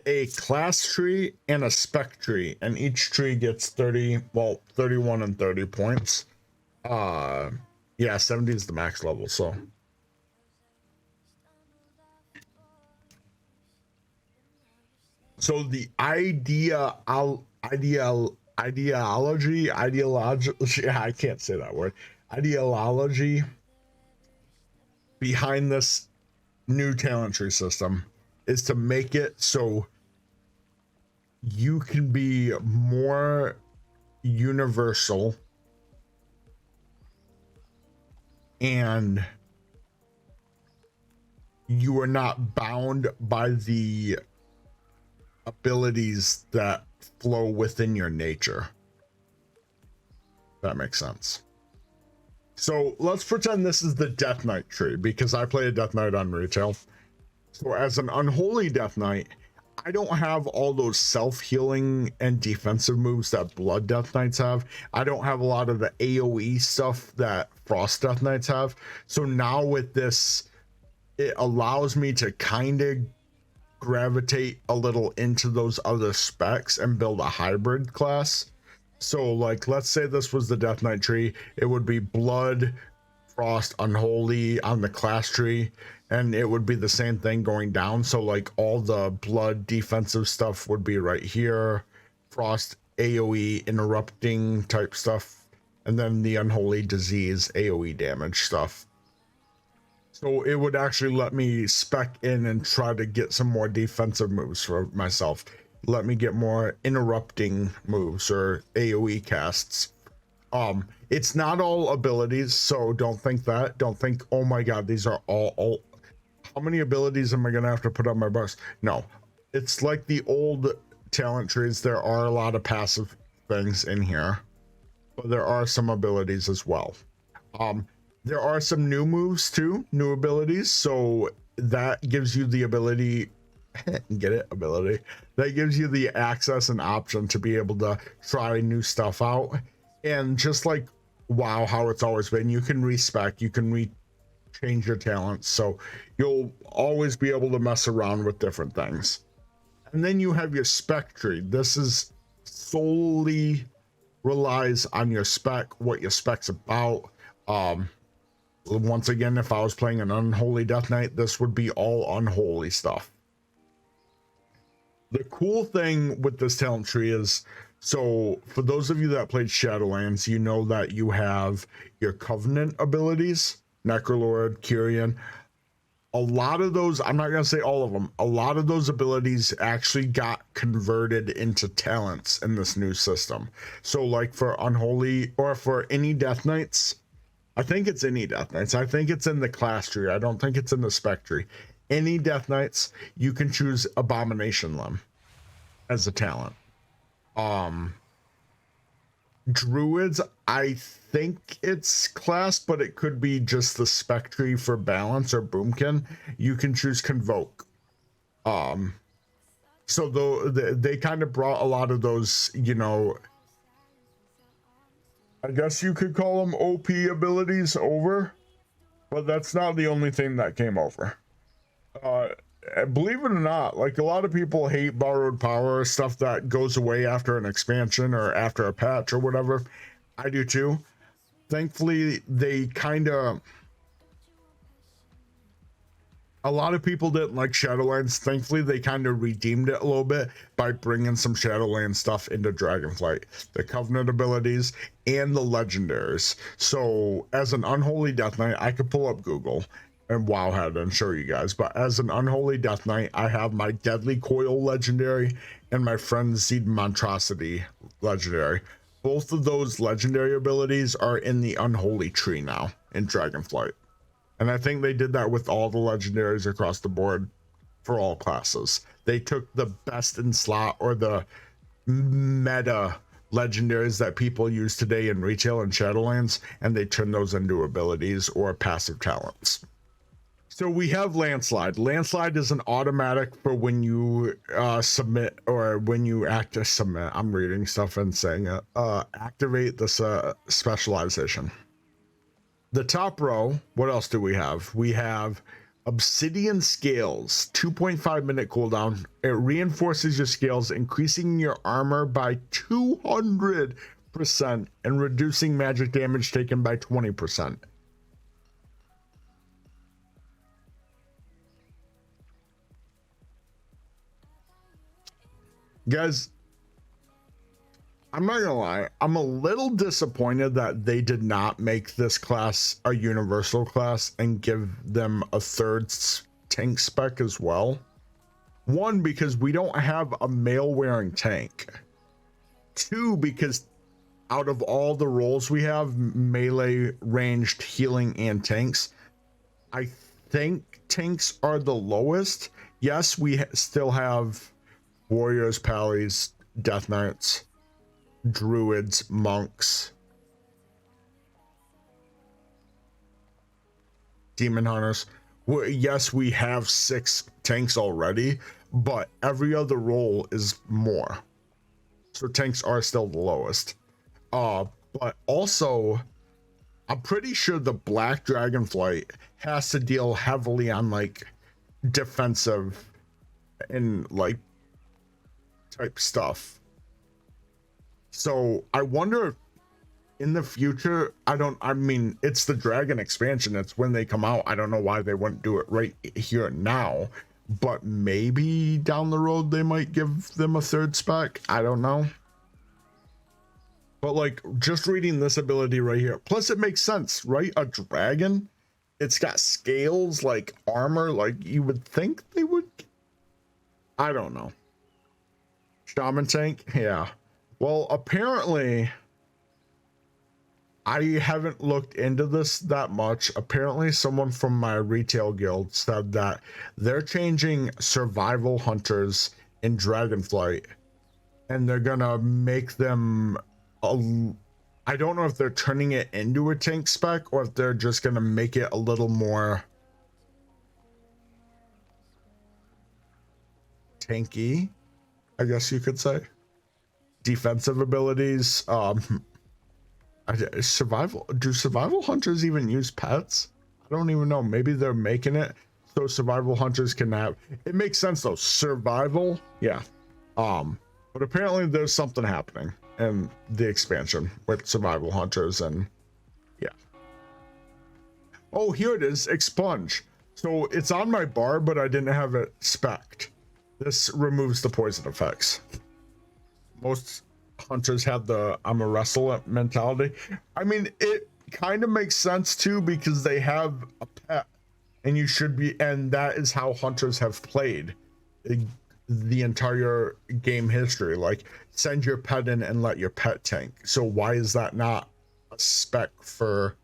a class tree and a spec tree, and each tree gets 31 and 30 points. Yeah, 70 is the max level, so. So the ideology, I can't say that word. Ideology behind this new talent tree system is to make it so you can be more universal and you are not bound by the abilities that flow within your nature. That makes sense. So let's pretend this is the Death Knight tree, because I play a Death Knight on retail. So as an unholy Death Knight, I don't have all those self-healing and defensive moves that Blood Death Knights have. I don't have a lot of the AoE stuff that Frost Death Knights have. So now with this, it allows me to kind of gravitate a little into those other specs and build a hybrid class. So like, let's say this was the Death Knight tree, it would be Blood, Frost, Unholy on the class tree, and it would be the same thing going down. So like all the Blood defensive stuff would be right here, Frost AoE interrupting type stuff, and then the Unholy Disease AoE damage stuff. So it would actually let me spec in and try to get some more defensive moves for myself. Let me get more interrupting moves or AoE casts. It's not all abilities, so don't think that. Don't think, oh my god, these are all how many abilities am I gonna have to put on my bus? No, it's like the old talent trees. There are a lot of passive things in here, but there are some abilities as well. There are some new moves too, new abilities, so that gives you the ability get it, ability that gives you the access and option to be able to try new stuff out. And just like WoW, how it's always been, you can respec, you can change your talents, so you'll always be able to mess around with different things. And then you have your spec tree. This is solely relies on your spec, what your spec's about. Once again, if I was playing an unholy Death Knight, this would be all unholy stuff. The cool thing with this talent tree is, so for those of you that played Shadowlands, you know that you have your Covenant abilities, Necrolord, Kyrian. A lot of those, I'm not going to say all of them, a lot of those abilities actually got converted into talents in this new system. So like for Unholy, or for any Death Knights, I think it's any Death Knights, I think it's in the class tree, I don't think it's in the spec tree. Any Death Knights, you can choose Abomination Limb as a talent. Druids, I think it's class, but it could be just the spec tree for balance or boomkin. You can choose Convoke. So though they kind of brought a lot of those, you know, I guess you could call them OP abilities over, but that's not the only thing that came over. Believe it or not, like a lot of people hate borrowed power, stuff that goes away after an expansion or after a patch or whatever. I do too. Thankfully, they kind of, a lot of people didn't like Shadowlands. Thankfully, they kind of redeemed it a little bit by bringing some Shadowlands stuff into Dragonflight, the Covenant abilities and the legendaries. So as an unholy Death Knight, I could pull up Google and WoW had and show you guys, but as an unholy Death Knight, I have my Deadly Coil legendary and my Frenzied Monstrosity legendary. Both of those legendary abilities are in the unholy tree now in Dragonflight, and I think they did that with all the legendaries across the board for all classes. They took the best in slot or the meta legendaries that people use today in retail and Shadowlands, and they turn those into abilities or passive talents. So we have Landslide. Landslide is an automatic for when you submit, or when you submit. I'm reading stuff and saying it. Activate this specialization. The top row, what else do we have? We have Obsidian Scales, 2.5-minute cooldown. It reinforces your scales, increasing your armor by 200% and reducing magic damage taken by 20%. Guys, I'm not gonna lie, I'm a little disappointed that they did not make this class a universal class and give them a third tank spec as well. One, because we don't have a male wearing tank. Two, because out of all the roles we have, melee, ranged, healing, and tanks, I think tanks are the lowest. Yes, we still have warriors, pallies, death knights, druids, monks, demon hunters. Well, yes, we have 6 tanks already, but every other role is more. So tanks are still the lowest. But also, I'm pretty sure the Black Dragonflight has to deal heavily on like defensive and like type stuff. So I wonder if in the future, I mean, it's the Dragon expansion. It's when they come out. I don't know why they wouldn't do it right here now, but maybe down the road they might give them a third spec. I don't know. But like just reading this ability right here, plus it makes sense, right? A dragon, it's got scales like armor, like you would think they would. I don't know. Shaman tank, yeah. Well, apparently, I haven't looked into this that much. Apparently, someone from my retail guild said that they're changing survival hunters in Dragonflight, and they're gonna make them I don't know if they're turning it into a tank spec or if they're just gonna make it a little more tanky, I guess you could say. Defensive abilities, survival. Do survival hunters even use pets? I don't even know. Maybe they're making it so survival hunters can have. It makes sense though. Survival, yeah. But apparently there's something happening in the expansion with survival hunters, and yeah. Oh, here it is. Expunge. So it's on my bar, but I didn't have it spec'd. This removes the poison effects. Most hunters have the I'm a wrestler mentality. I mean, it kind of makes sense too, because they have a pet and you should be, and that is how hunters have played the entire game history. Like, send your pet in and let your pet tank. So why is that not a spec for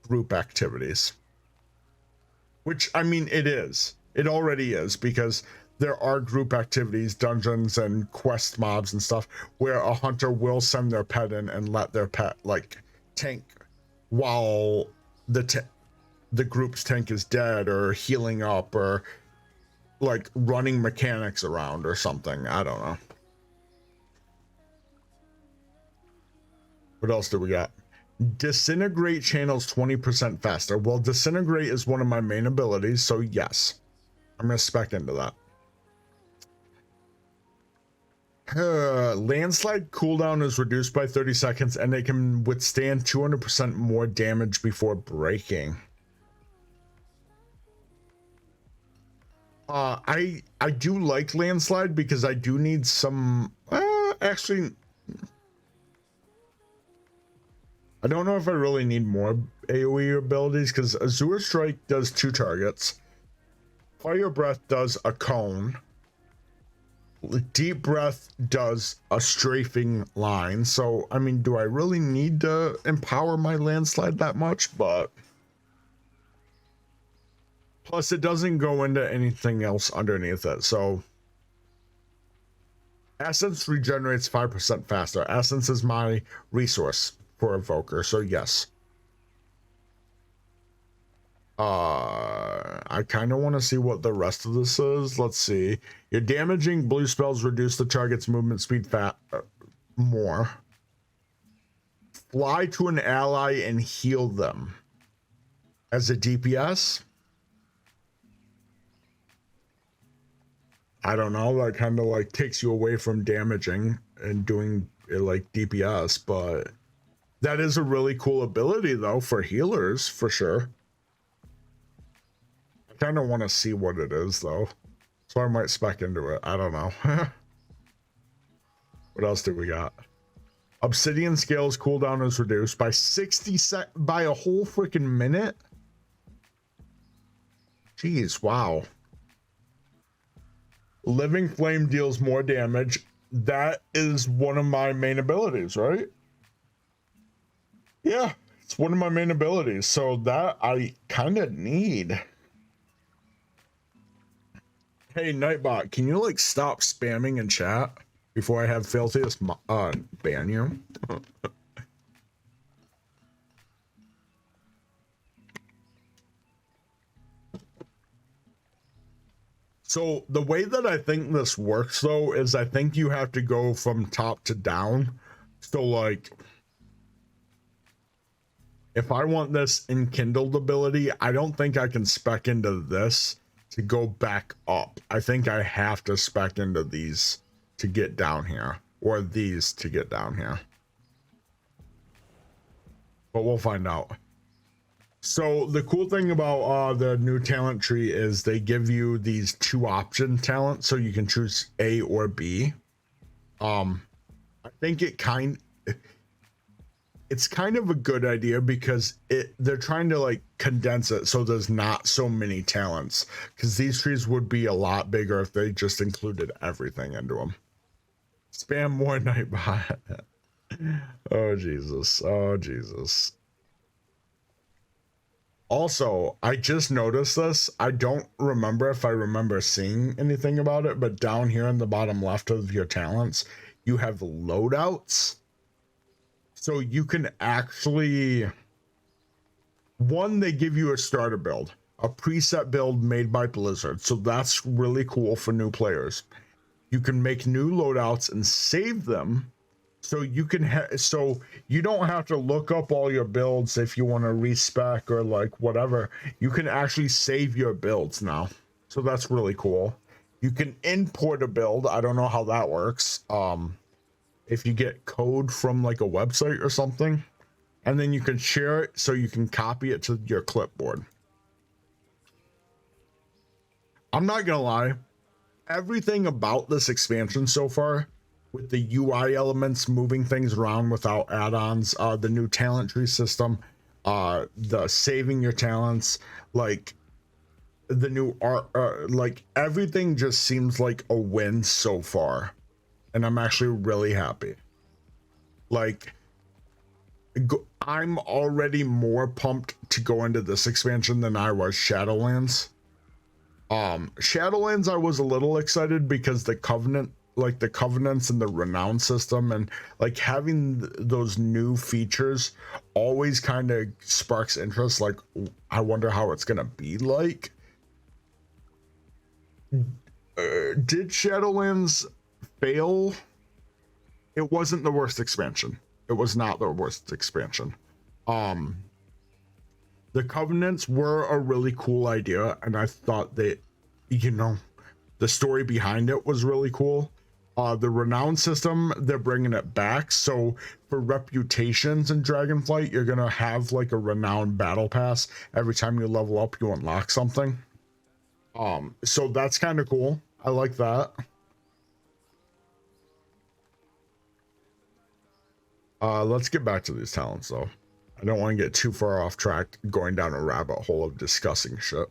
group activities? Which, I mean, it is. It already is, because there are group activities, dungeons and quest mobs and stuff, where a hunter will send their pet in and let their pet like tank while the group's tank is dead or healing up or like running mechanics around or something. I don't know. What else do we got? Disintegrate channels 20% faster. Well, disintegrate is one of my main abilities, so yes, I'm gonna spec into that. Landslide cooldown is reduced by 30 seconds and it can withstand 200% more damage before breaking. I do like landslide because I do need some actually I don't know if I really need more AoE abilities, because Azure Strike does 2 targets, Fire Breath does a cone, Deep Breath does a strafing line. So I mean, do I really need to empower my landslide that much? But plus it doesn't go into anything else underneath it. So Essence regenerates 5% faster. Essence is my resource for Evoker, so yes. I kind of want to see what the rest of this is. Let's see. Your damaging blue spells reduce the target's movement speed more. Fly to an ally and heal them. As a DPS, I don't know, that kind of like takes you away from damaging and doing it like DPS, but that is a really cool ability though for healers for sure. I kind of want to see what it is though, so I might spec into it. I don't know. What else do we got? Obsidian scales cooldown is reduced by 60 by a whole freaking minute. Jeez, wow. Living flame deals more damage. That is one of my main abilities, right? Yeah, it's one of my main abilities, so that I kind of need. Hey, Nightbot, can you like stop spamming in chat before I have Filthiest ban you? So the way that I think this works though is I think you have to go from top to down. So like if I want this enkindled ability, I don't think I can spec into this to go back up. I think I have to spec into these to get down here, or these to get down here. But we'll find out. So the cool thing about the new talent tree is they give you these 2 option talents, so you can choose A or B. I think it's kind of a good idea because they're trying to like condense it so there's not so many talents, because these trees would be a lot bigger if they just included everything into them. Spam more Nightbot. Oh Jesus, oh Jesus. Also, I just noticed this. I don't remember if I remember seeing anything about it, but down here in the bottom left of your talents, you have loadouts. So you can actually, one, they give you a starter build, a preset build made by Blizzard. So that's really cool for new players. You can make new loadouts and save them. So you can so you don't have to look up all your builds if you want to respec or like whatever. You can actually save your builds now. So that's really cool. You can import a build. I don't know how that works. If you get code from like a website or something, and then you can share it so you can copy it to your clipboard. I'm not gonna lie, everything about this expansion so far, with the UI elements moving things around without add-ons, the new talent tree system, the saving your talents, like the new art, like everything just seems like a win so far, and I'm actually really happy. Like I'm already more pumped to go into this expansion than I was Shadowlands. Shadowlands I was a little excited because the Covenant, like the Covenants and the Renown system, and like having those new features always kind of sparks interest. Like I wonder how it's gonna be like. Did Shadowlands fail? It wasn't the worst expansion. It was not the worst expansion. The Covenants were a really cool idea, and I thought that, you know, the story behind it was really cool. The Renown system, they're bringing it back. So for reputations in Dragonflight, you're gonna have like a Renown battle pass. Every time you level up, you unlock something. So that's kind of cool. I like that. Let's get back to these talents though. I don't want to get too far off track going down a rabbit hole of discussing shit.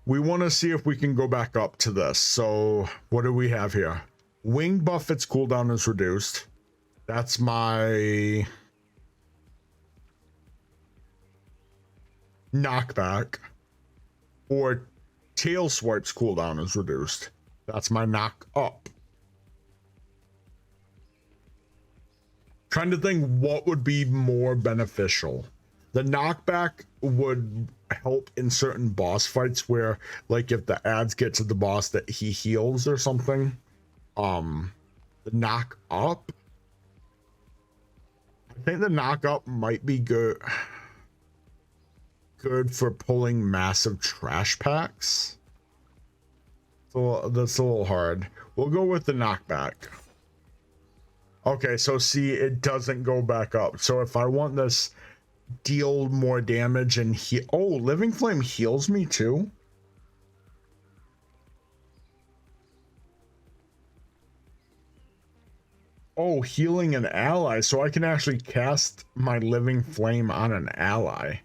We want to see if we can go back up to this. So what do we have here? Wing buff, its cooldown is reduced. That's my knockback. Or tail swipe's cooldown is reduced. That's my knock up. Trying to think what would be more beneficial. The knockback would help in certain boss fights where, like, if the ads get to the boss that he heals or something. The knock up, I think the knock up might be good for pulling massive trash packs. That's a little hard. We'll go with the knockback. Okay, so see, it doesn't go back up. So if I want this, deal more damage and oh, Living Flame heals me too. Oh, healing an ally, so I can actually cast my Living Flame on an ally.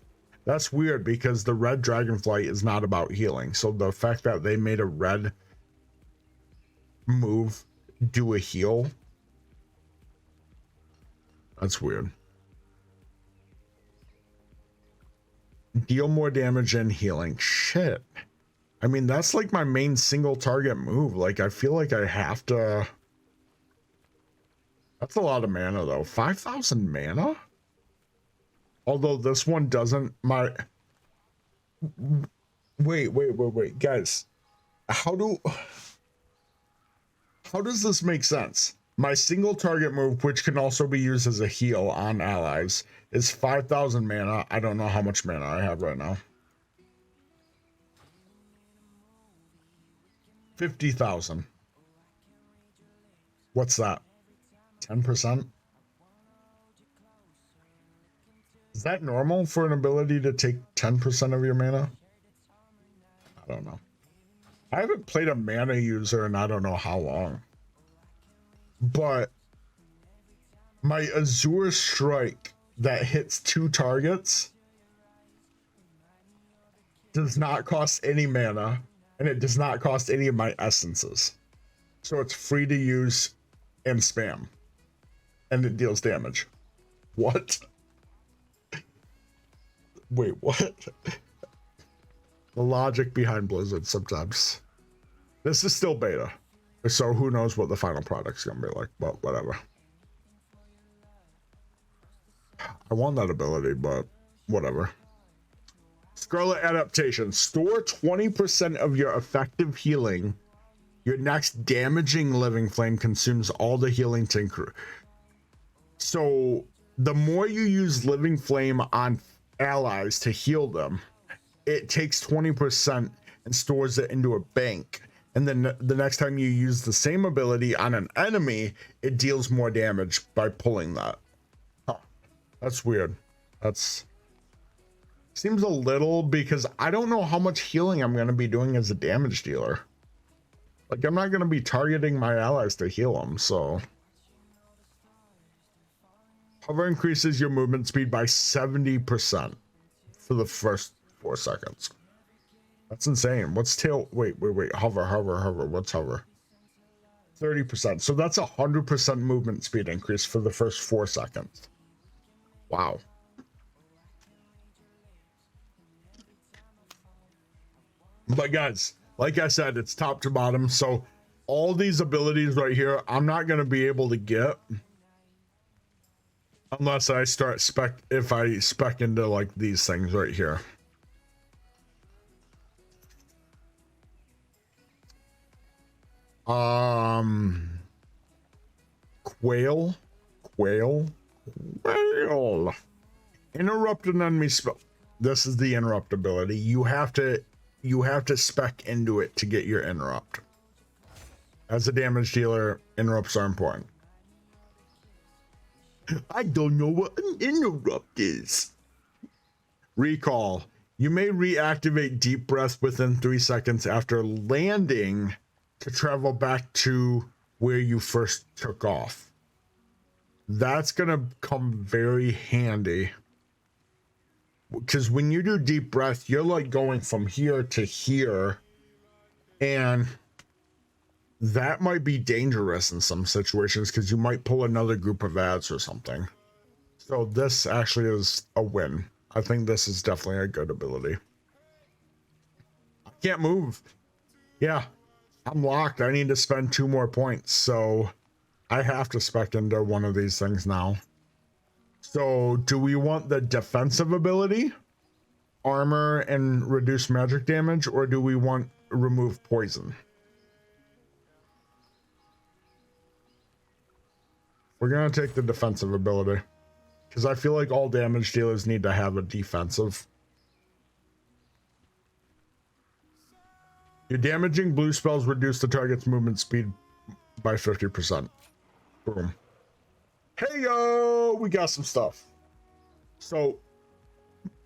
That's weird because the red Dragonflight is not about healing. So the fact that they made a red move do a heal, that's weird. Deal more damage and healing. Shit. I mean, that's like my main single target move. Like, I feel like I have to... That's a lot of mana, though. 5,000 mana? Although this one doesn't... Wait. Guys, how does this make sense? My single target move, which can also be used as a heal on allies, is 5,000 mana. I don't know how much mana I have right now. 50,000. What's that? 10%? Is that normal for an ability to take 10% of your mana? I don't know. I haven't played a mana user in I don't know how long. But my Azure Strike that hits 2 targets does not cost any mana, and it does not cost any of my essences. So it's free to use and spam. And it deals damage. What? Wait, what? The logic behind Blizzard sometimes. This is still beta. So who knows what the final product's gonna be like, but whatever. I want that ability, but whatever. Scarlet Adaptation. Store 20% of your effective healing. Your next damaging Living Flame consumes all the healing to increase. So the more you use Living Flame on allies to heal them, it takes 20% and stores it into a bank. And then the next time you use the same ability on an enemy, it deals more damage by pulling that. Huh. That's weird. That's seems a little, because I don't know how much healing I'm going to be doing as a damage dealer. Like, I'm not going to be targeting my allies to heal them, so. Hover increases your movement speed by 70% for the first 4 seconds. That's insane. What's tail? Wait. Hover. What's hover? 30%. So that's 100% movement speed increase for the first 4 seconds. Wow. But guys, like I said, it's top to bottom. So all these abilities right here, I'm not going to be able to get unless I start if I spec into like these things right here. Quail. Interrupt an enemy spell. This is the interrupt ability. You have to spec into it to get your interrupt. As a damage dealer, interrupts are important. I don't know what an interrupt is. Recall. You may reactivate deep breath within 3 seconds after landing to travel back to where you first took off. That's gonna come very handy, because when you do deep breath, you're like going from here to here, and that might be dangerous in some situations because you might pull another group of ads or something. So this actually is a win. I think this is definitely a good ability. I can't move. Yeah, I'm locked. I need to spend 2 more points, so I have to spec into one of these things now. So do we want the defensive ability, armor and reduce magic damage, or do we want remove poison? We're gonna take the defensive ability, because I feel like all damage dealers need to have a defensive. Your damaging blue spells reduce the target's movement speed by 50%. Boom. Hey yo, we got some stuff. So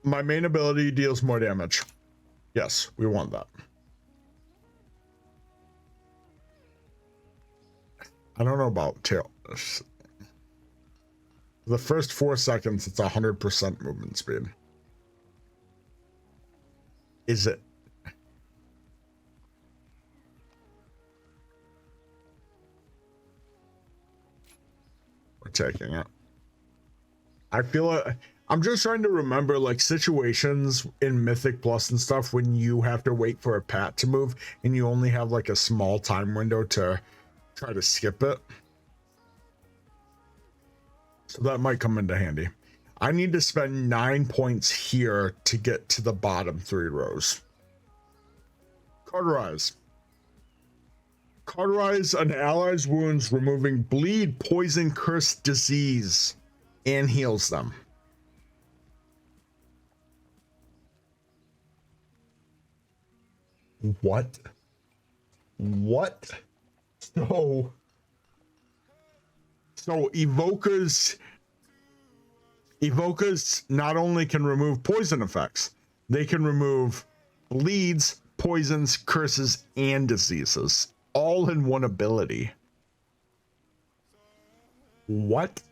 my main ability deals more damage. Yes, we want that. I don't know about tail. The first 4 seconds, it's 100% movement speed. Is it? We're taking it. I feel it. I'm just trying to remember like situations in Mythic Plus and stuff when you have to wait for a pat to move and you only have like a small time window to try to skip it. So that might come into handy. I need to spend 9 points here to get to the bottom 3 rows. Cauterize. Cauterize an ally's wounds, removing bleed, poison, curse, disease, and heals them. What? What? So evokers not only can remove poison effects, they can remove bleeds, poisons, curses, and diseases all in one ability. What?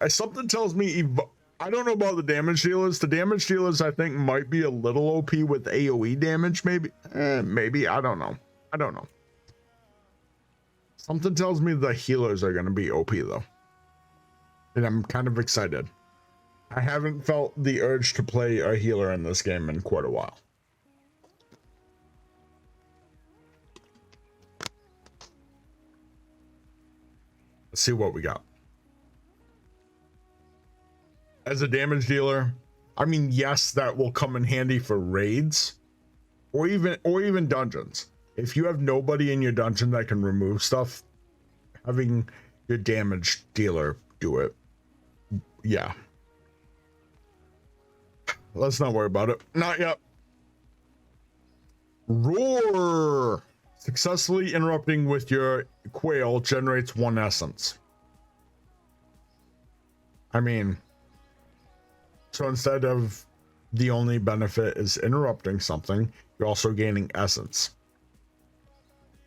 Something tells me I don't know about the damage dealers. The damage dealers I think might be a little OP with AoE damage, maybe. Maybe, I don't know. Something tells me the healers are going to be OP though. And I'm kind of excited. I haven't felt the urge to play a healer in this game in quite a while. Let's see what we got. As a damage dealer, I mean, yes, that will come in handy for raids or even dungeons. If you have nobody in your dungeon that can remove stuff, having your damage dealer do it. Yeah. Let's not worry about it. Not yet. Roar. Successfully interrupting with your quail generates 1 essence. I mean, so instead of the only benefit is interrupting something, you're also gaining essence.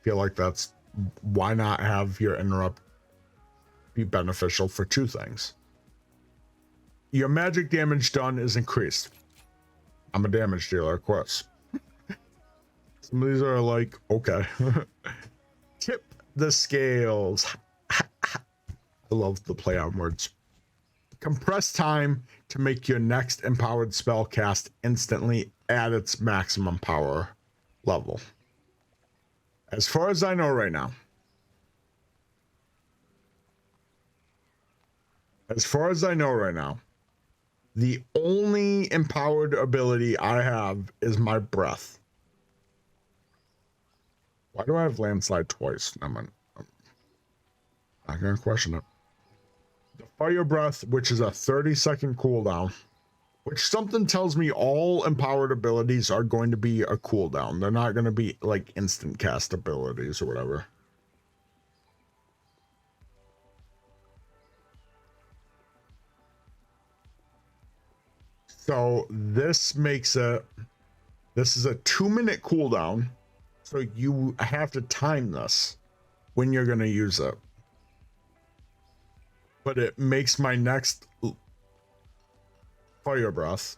Feel like that's, why not have your interrupt be beneficial for 2 things? Your magic damage done is increased. I'm a damage dealer, of course. Some of these are like, okay. Tip the scales. I love the play on words. Compress time to make your next empowered spell cast instantly at its maximum power level. As far as I know right now. The only empowered ability I have is my breath. Why do I have landslide twice? I'm not gonna question it. The fire breath, which is a 30-second cooldown, which something tells me all empowered abilities are going to be a cooldown. They're not going to be like instant cast abilities or whatever. So this makes this is a 2-minute cooldown. So you have to time this when you're going to use it. But it makes my next fire breath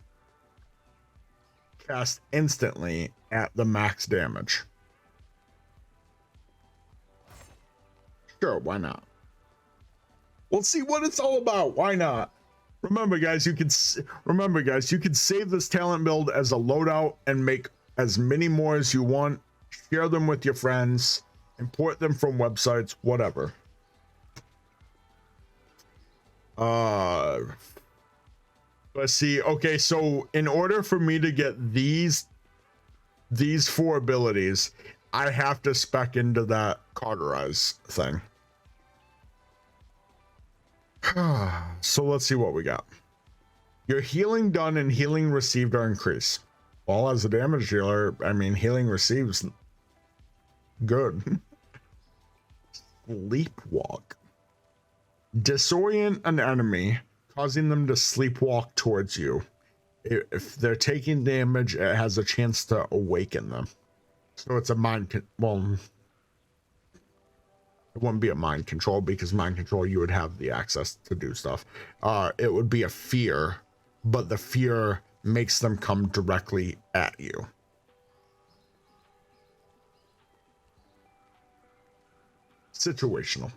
cast instantly at the max damage. Sure, why not? We'll see what it's all about. Why not? Remember, guys, you can save this talent build as a loadout and make as many more as you want. Share them with your friends, import them from websites, whatever. Let's see. Okay, so in order for me to get these 4 abilities, I have to spec into that cauterize thing. So let's see what we got. Your healing done and healing received are increased. Well, as a damage dealer, I mean, healing receives good. Sleepwalk. Disorient an enemy, causing them to sleepwalk towards you. If they're taking damage, it has a chance to awaken them. So it's a well, it wouldn't be a mind control, because mind control, you would have the access to do stuff. It would be a fear, but the fear makes them come directly at you. Situational.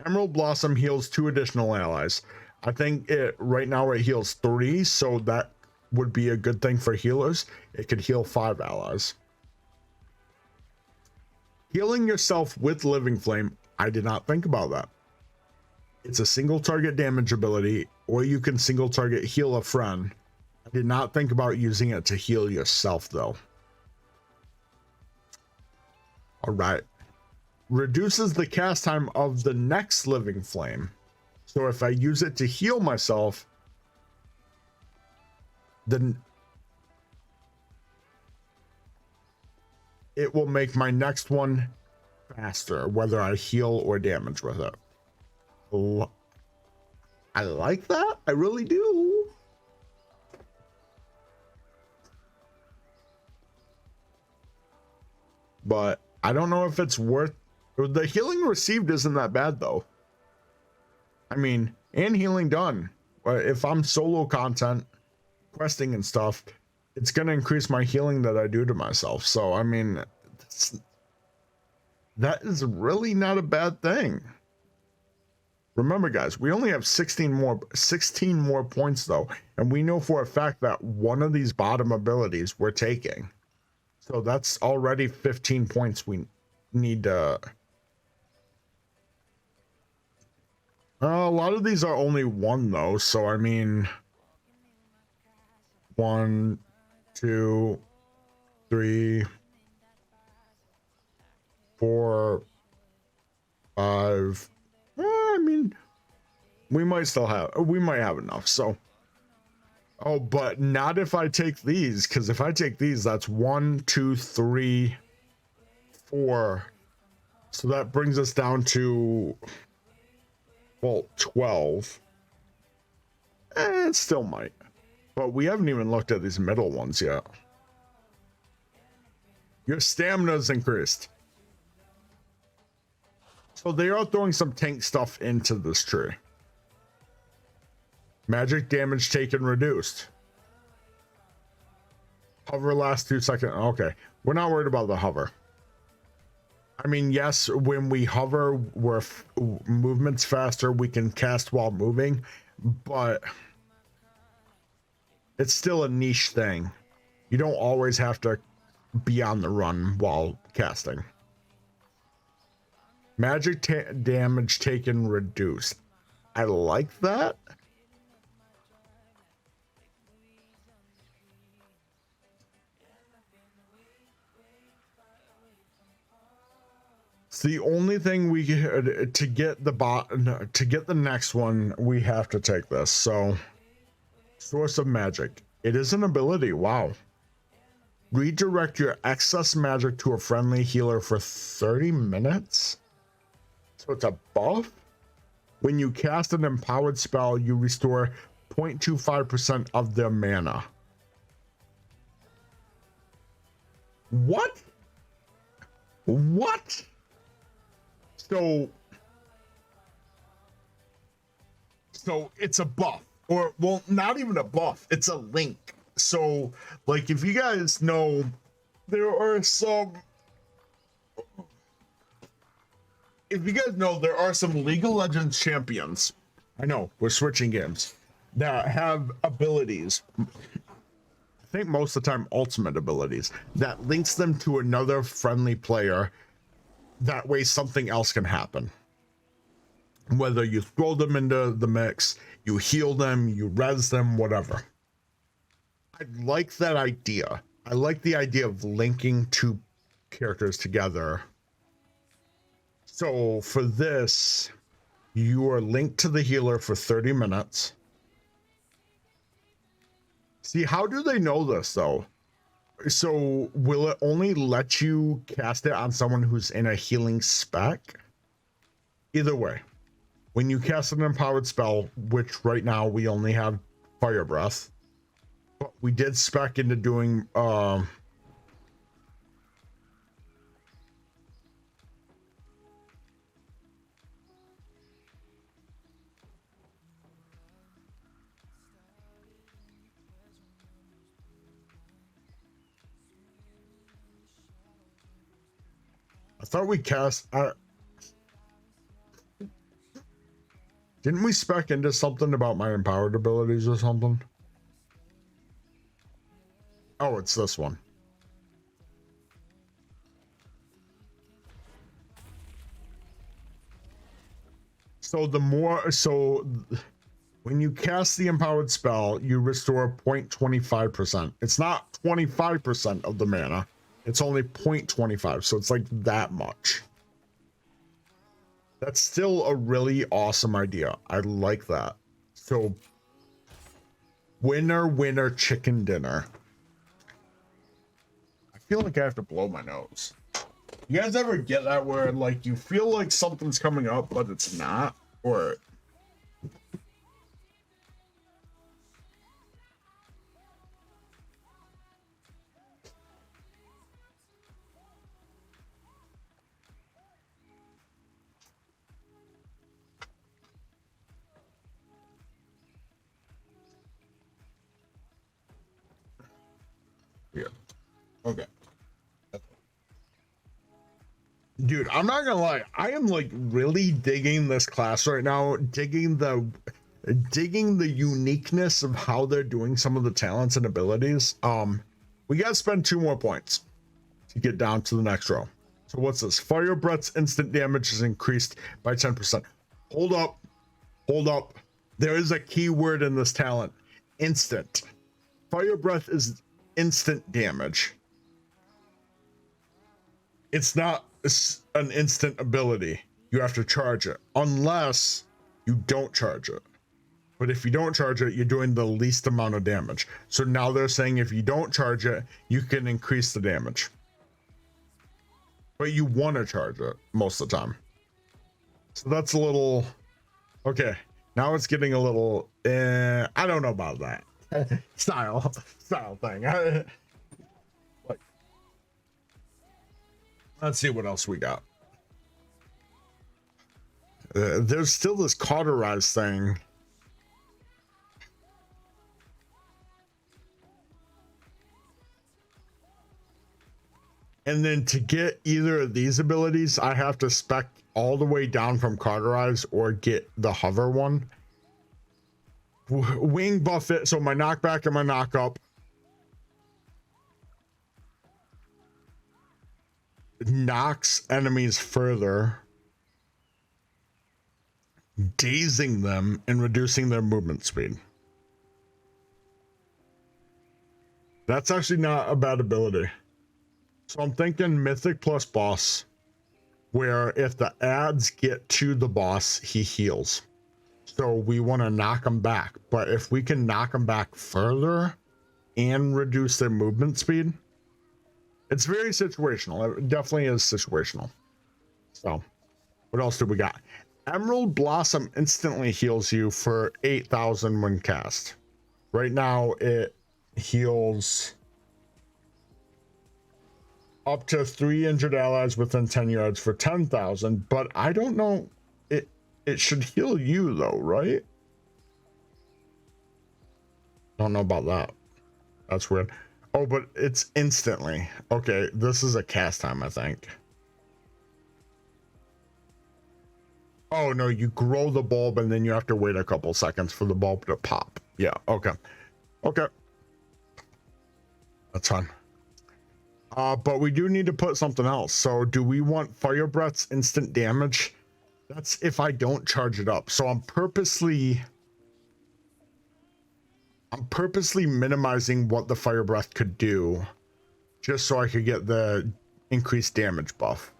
Emerald Blossom heals 2 additional allies. I think right now it heals 3, so that would be a good thing for healers. It could heal 5 allies. Healing yourself with Living Flame, I did not think about that. It's a single target damage ability, or you can single target heal a friend. I did not think about using it to heal yourself though. All right. Reduces the cast time of the next Living Flame. So if I use it to heal myself, then it will make my next one faster, whether I heal or damage with it. I like that. I really do. But I don't know if it's worth. The healing received isn't that bad though. I mean, and healing done. If I'm solo content, questing and stuff, it's going to increase my healing that I do to myself. So, I mean, that is really not a bad thing. Remember, guys, we only have 16 more points though. And we know for a fact that one of these bottom abilities we're taking. So that's already 15 points we need to. A lot of these are only 1 though. So, I mean, 1, 2, 3, 4, 5. I mean, we might have enough. So, oh, but not if I take these, because if I take these, that's 1, 2, 3, 4. So that brings us down to, well, 12. It still might. But we haven't even looked at these middle ones yet. Your stamina's increased. So they are throwing some tank stuff into this tree. Magic damage taken reduced. Hover lasts 2 seconds. Okay, we're not worried about the hover. I mean, yes, when we hover, movement's faster. We can cast while moving, but it's still a niche thing. You don't always have to be on the run while casting. Magic damage taken reduced. I like that. It's the only thing we to get the next one, we have to take this. So, source of magic. It is an ability. Wow. Redirect your excess magic to a friendly healer for 30 minutes. So it's a buff. When you cast an empowered spell, you restore 0.25% of their mana. What? What? So it's a buff, or well, not even a buff. It's a link. So like, if you guys know, there are some. If you guys know, there are some League of Legends champions. I know we're switching games that have abilities. I think most of the time ultimate abilities that links them to another friendly player. That way something else can happen. Whether you throw them into the mix, you heal them, you res them, whatever. I like that idea. I like the idea of linking two characters together. So for this, you are linked to the healer for 30 minutes. See, how do they know this though? So will it only let you cast it on someone who's in a healing spec? Either way, when you cast an empowered spell, which right now we only have fire breath, but we did spec into doing I thought we cast didn't we spec into something about my empowered abilities or something? Oh, it's this one. So when you cast the empowered spell, you restore 0.25%. It's not 25% of the mana. It's only 0.25, so it's like that much. That's still a really awesome idea. I like that. So winner, winner, chicken dinner. I feel like I have to blow my nose. You guys ever get that where like you feel like something's coming up, but it's not? Or yeah. Okay. Dude, I'm not gonna lie, I am like really digging this class right now, digging the uniqueness of how they're doing some of the talents and abilities. We gotta spend 2 more points to get down to the next row. So what's this? Fire breath's instant damage is increased by 10%. Hold up. There is a key word in this talent: instant. Fire breath is instant damage. It's not an instant ability. You have to charge it unless you don't charge it. But if you don't charge it, you're doing the least amount of damage. So now they're saying if you don't charge it, you can increase the damage. But you want to charge it most of the time. So that's a little okay. Now it's getting a little I don't know about that. style thing. Like, let's see what else we got. There's still this cauterize thing. And then to get either of these abilities, I have to spec all the way down from cauterize or get the hover one. Wing buff it, so my knockback and my knockup knocks enemies further, dazing them and reducing their movement speed. That's actually not a bad ability. So I'm thinking mythic plus boss, where if the ads get to the boss, he heals. So we want to knock them back, but if we can knock them back further and reduce their movement speed, it's very situational. It definitely is situational. So what else do we got? Emerald Blossom instantly heals you for 8,000 when cast. Right now it heals up to 3 injured allies within 10 yards for 10,000, but I don't know, it should heal you though, right? Don't know about that. That's weird. Oh, but it's instantly. Okay, this is a cast time, I think. Oh no, you grow the bulb and then you have to wait a couple seconds for the bulb to pop. Yeah, okay. That's fine. But we do need to put something else. So do we want fire breath's instant damage? That's if I don't charge it up. So I'm purposely minimizing what the fire breath could do just so I could get the increased damage buff.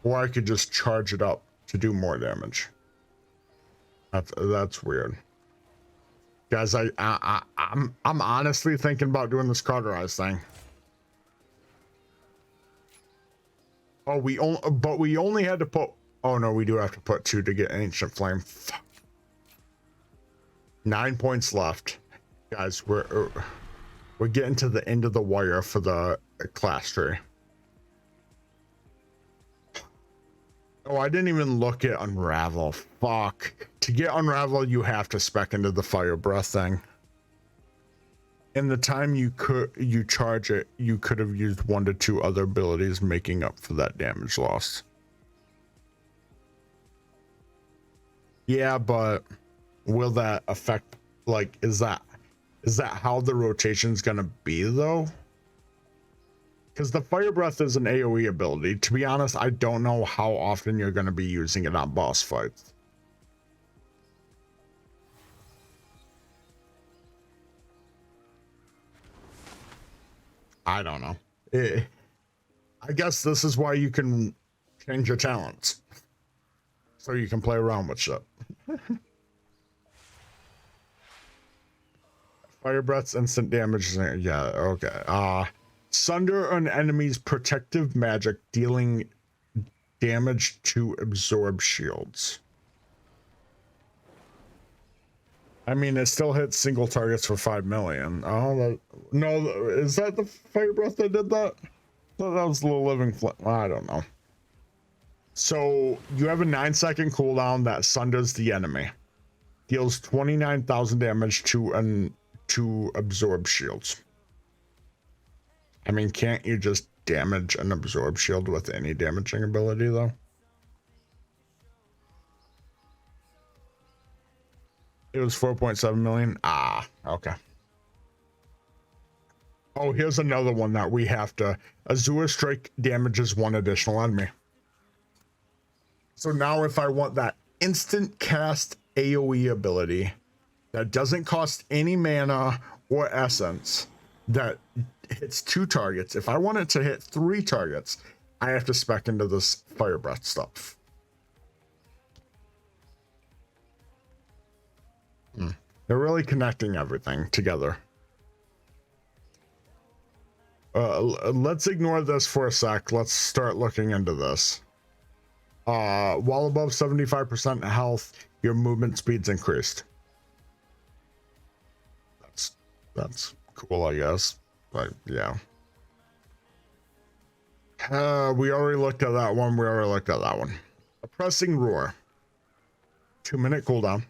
Or I could just charge it up to do more damage. That's weird. Guys, I'm honestly thinking about doing this cauterize thing. Oh, but we only had to put, oh no, we do have to put 2 to get Ancient Flame. Fuck. 9 points left. Guys, we're getting to the end of the wire for the class tree. Oh, I didn't even look at Unravel. Fuck. To get Unravel, you have to spec into the Fire Breath thing. In the time you charge it, you could have used 1 to 2 other abilities, making up for that damage loss. Yeah, but will that affect, like, is that how the rotation's gonna be though? Because the Fire Breath is an AoE ability. To be honest, I don't know how often you're gonna be using it on boss fights. I don't know. I guess this is why you can change your talents. So you can play around with shit. Fire Breath's instant damage. Yeah, okay. Sunder an enemy's protective magic, dealing damage to absorb shields. I mean, it still hits single targets for 5 million. Oh, no, is that the Fire Breath that did that? No, that was the living flame. I don't know. So you have a 9-second cooldown that sunders the enemy, deals 29,000 damage to absorb shields. I mean, can't you just damage an absorb shield with any damaging ability though? It was 4.7 million. Ah, okay. Oh, here's another one that we have to. Azure Strike damages 1 additional enemy. So now if I want that instant cast AoE ability that doesn't cost any mana or essence, that hits 2 targets, if I want it to hit 3 targets, I have to spec into this Fire Breath stuff. They're really connecting everything together. Let's ignore this for a sec. Let's start looking into this. While above 75% health, your movement speed's increased. That's cool, I guess. But yeah. We already looked at that one. Oppressing Roar. 2-minute cooldown.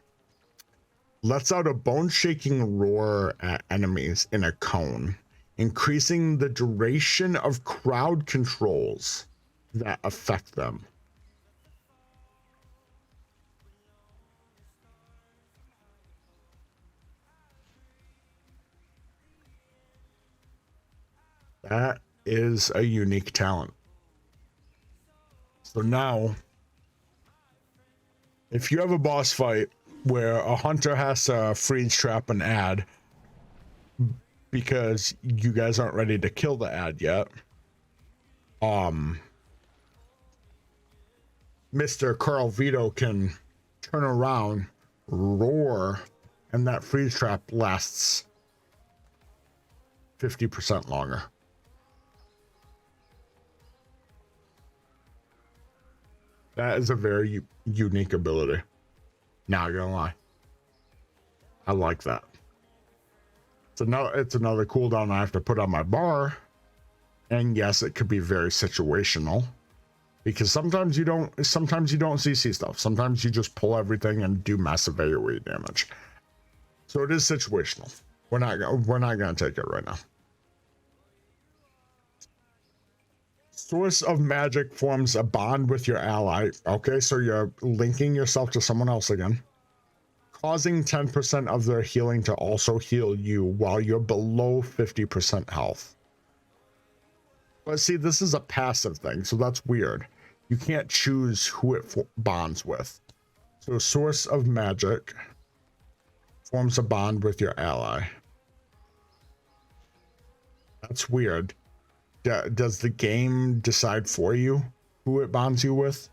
Lets out a bone-shaking roar at enemies in a cone, increasing the duration of crowd controls that affect them. That is a unique talent. So now, if you have a boss fight where a hunter has to freeze trap an ad because you guys aren't ready to kill the ad yet, Mr. Carl Vito can turn around, roar, and that freeze trap lasts 50% longer. That is a very unique ability. Not gonna lie, I like that. So now it's another cooldown I have to put on my bar, and yes, it could be very situational because sometimes you don't CC stuff. Sometimes you just pull everything and do massive AoE damage. So it is situational. We're not gonna take it right now. Source of magic forms a bond with your ally. Okay, so you're linking yourself to someone else again, causing 10% of their healing to also heal you while you're below 50% health. But see, this is a passive thing, so that's weird. You can't choose who it bonds with. So source of magic forms a bond with your ally. That's weird. Does the game decide for you who it bonds you with?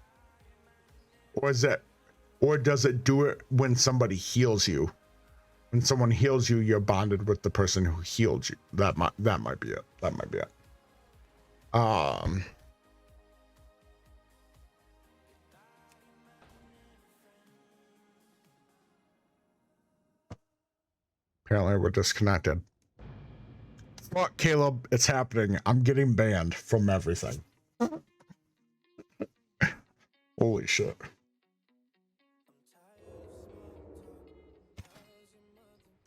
Or does it do it when somebody heals you? when someone heals you, you're bonded with the person who healed you. That might be it. That might be it. Apparently we're disconnected. Fuck, Caleb, it's happening. I'm getting banned from everything. Holy shit.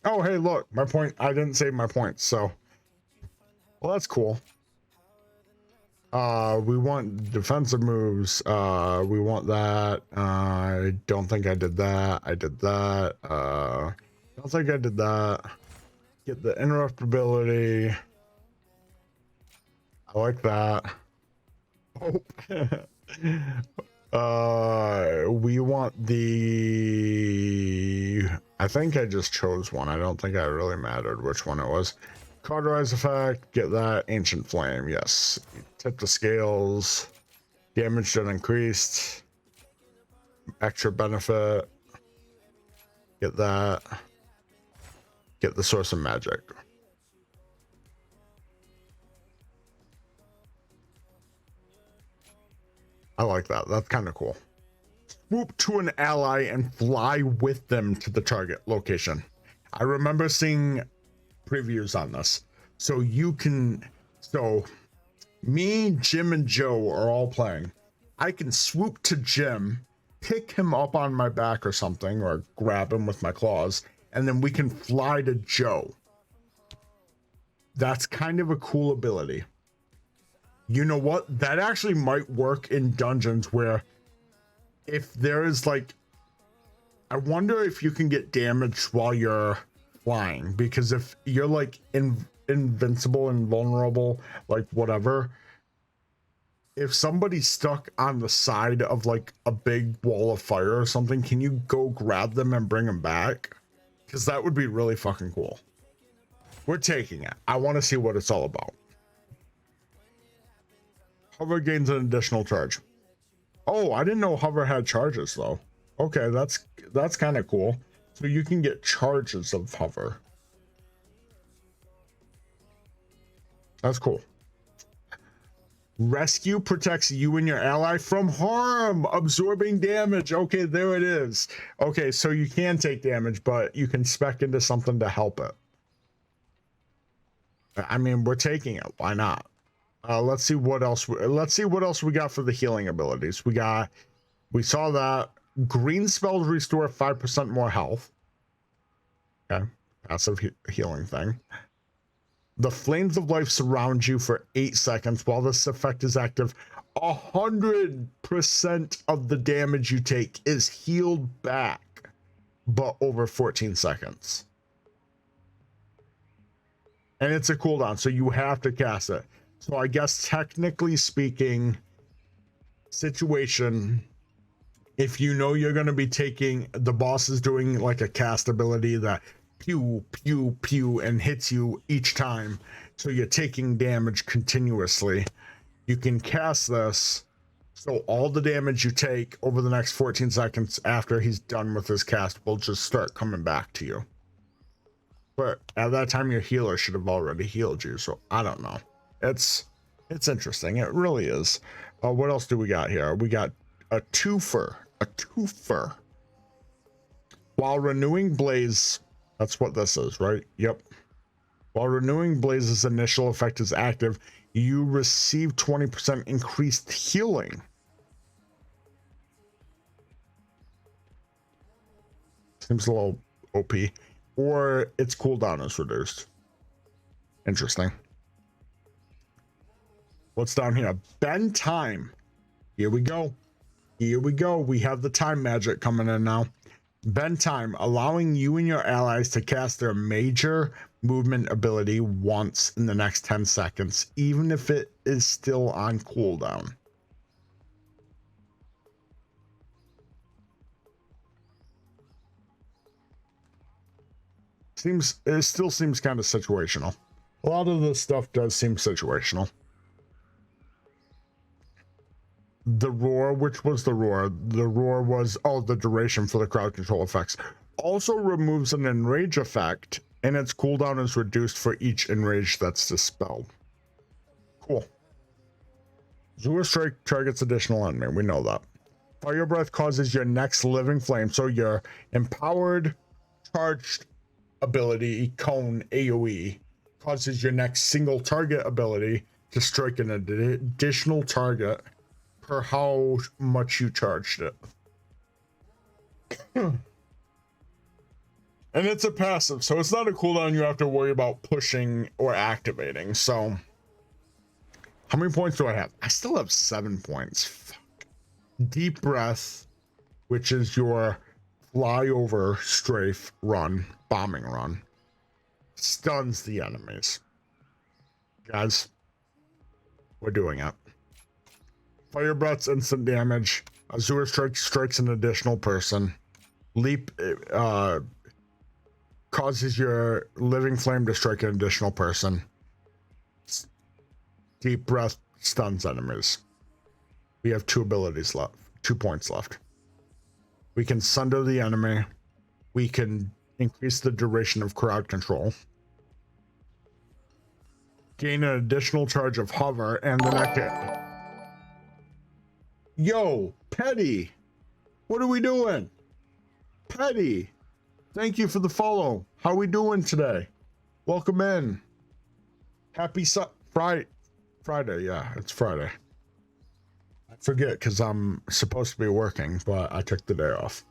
Oh, hey, look, my point. I didn't save my points, so. Well, that's cool. We want defensive moves. We want that. I don't think I did that. I did that. Don't think I did that. Get the interruptibility. I like that. Oh. We want the. I think I just chose one. I don't think I really mattered which one it was. Cauterize effect. Get that. Ancient flame. Yes. Tip the scales. Damage done increased. Extra benefit. Get that. Get the source of magic. I like that. That's kind of cool. Swoop to an ally and fly with them to the target location. I remember seeing previews on this. So you can, so me, Jim, and Joe are all playing. I can swoop to Jim, pick him up on my back or something, or grab him with my claws, and then we can fly to Joe. That's kind of a cool ability. You know what? That actually might work in dungeons where if there is like, I wonder if you can get damaged while you're flying, because if you're like invincible and vulnerable, like whatever, if somebody's stuck on the side of like a big wall of fire or something, can you go grab them and bring them back? Because that would be really fucking cool. We're taking it. I want to see what it's all about. Hover gains an additional charge. Oh, I didn't know hover had charges though. Okay, that's kind of cool. So you can get charges of hover. That's cool. Rescue protects you and your ally from harm, absorbing damage. Okay, there it is. Okay, so you can take damage, but you can spec into something to help it. I mean, we're taking it. Why not? Let's see what else. Let's see what else we got for the healing abilities. We saw that green spells restore 5% more health. Okay, passive healing thing. The flames of life surround you for 8 seconds while this effect is active. 100% of the damage you take is healed back, but over 14 seconds. And it's a cooldown, so you have to cast it. So I guess technically speaking, situation, if you know you're going to be taking, the boss is doing like a cast ability that pew, pew, pew, and hits you each time. So you're taking damage continuously. You can cast this, so all the damage you take over the next 14 seconds after he's done with his cast will just start coming back to you. But at that time, your healer should have already healed you. So I don't know. It's interesting. It really is. What else do we got here? We got a twofer. A twofer. While renewing Blaze, that's what this is, right? Yep. While renewing Blaze's initial effect is active, you receive 20% increased healing. Seems a little OP. Or its cooldown is reduced. Interesting. What's down here? Bend time. Here we go. Here we go. We have the time magic coming in now. Bend time, allowing you and your allies to cast their major movement ability once in the next 10 seconds, even if it is still on cooldown. It still seems kind of situational. A lot of this stuff does seem situational. The roar, which was the roar? The roar was, oh, the duration for the crowd control effects. also removes an enrage effect, and its cooldown is reduced for each enrage that's dispelled. Cool. Azure Strike targets additional enemy. We know that. Fire Breath causes your next living flame. So your empowered charged ability, Cone AoE, causes your next single target ability to strike an additional target per how much you charged it. And it's a passive, so it's not a cooldown you have to worry about pushing or activating. So how many points do I have? I still have 7 points. Fuck. Deep Breath, which is your flyover strafe run, bombing run, stuns the enemies. Guys, we're doing it. Fire Breath's instant damage. Azure Strike strikes an additional person. Leap causes your living flame to strike an additional person. Deep Breath stuns enemies. We have 2 abilities left, 2 points left. We can sunder the enemy. We can increase the duration of crowd control. Gain an additional charge of hover, and the next. Yo, Petty, what are we doing? Petty, thank you for the follow. How we doing today? Welcome in. Happy Friday. Yeah, it's Friday. I forget because I'm supposed to be working, but I took the day off.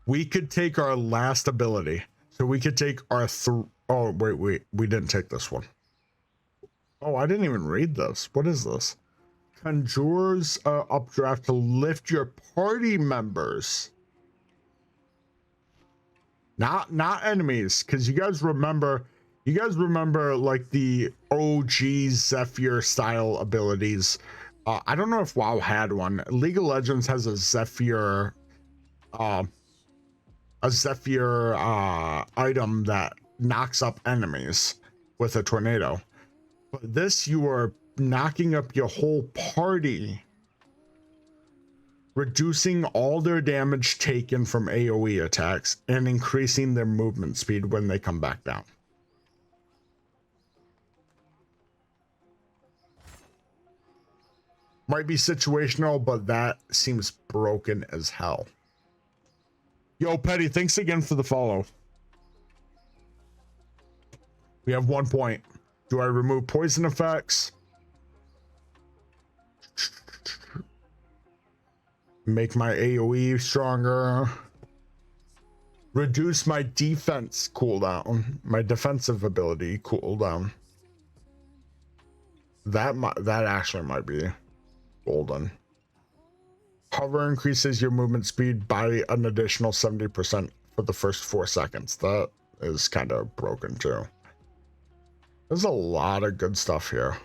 We could take our last ability. So we could take our oh, wait, we didn't take this one. Oh, I didn't even read this. What is this? Conjures updraft to lift your party members. Not enemies, because you guys remember like the OG Zephyr style abilities. I don't know if WoW had one. League of Legends has a Zephyr item that knocks up enemies with a tornado. But this, you are knocking up your whole party, reducing all their damage taken from AoE attacks and increasing their movement speed when they come back down. Might be situational, but that seems broken as hell. Yo, Petty, thanks again for the follow. We have 1 point. Do I remove poison effects? Make my AoE stronger. Reduce my defense cooldown. My defensive ability cooldown. That actually might be golden. Hover increases your movement speed by an additional 70% for the first 4 seconds. That is kind of broken too. There's a lot of good stuff here.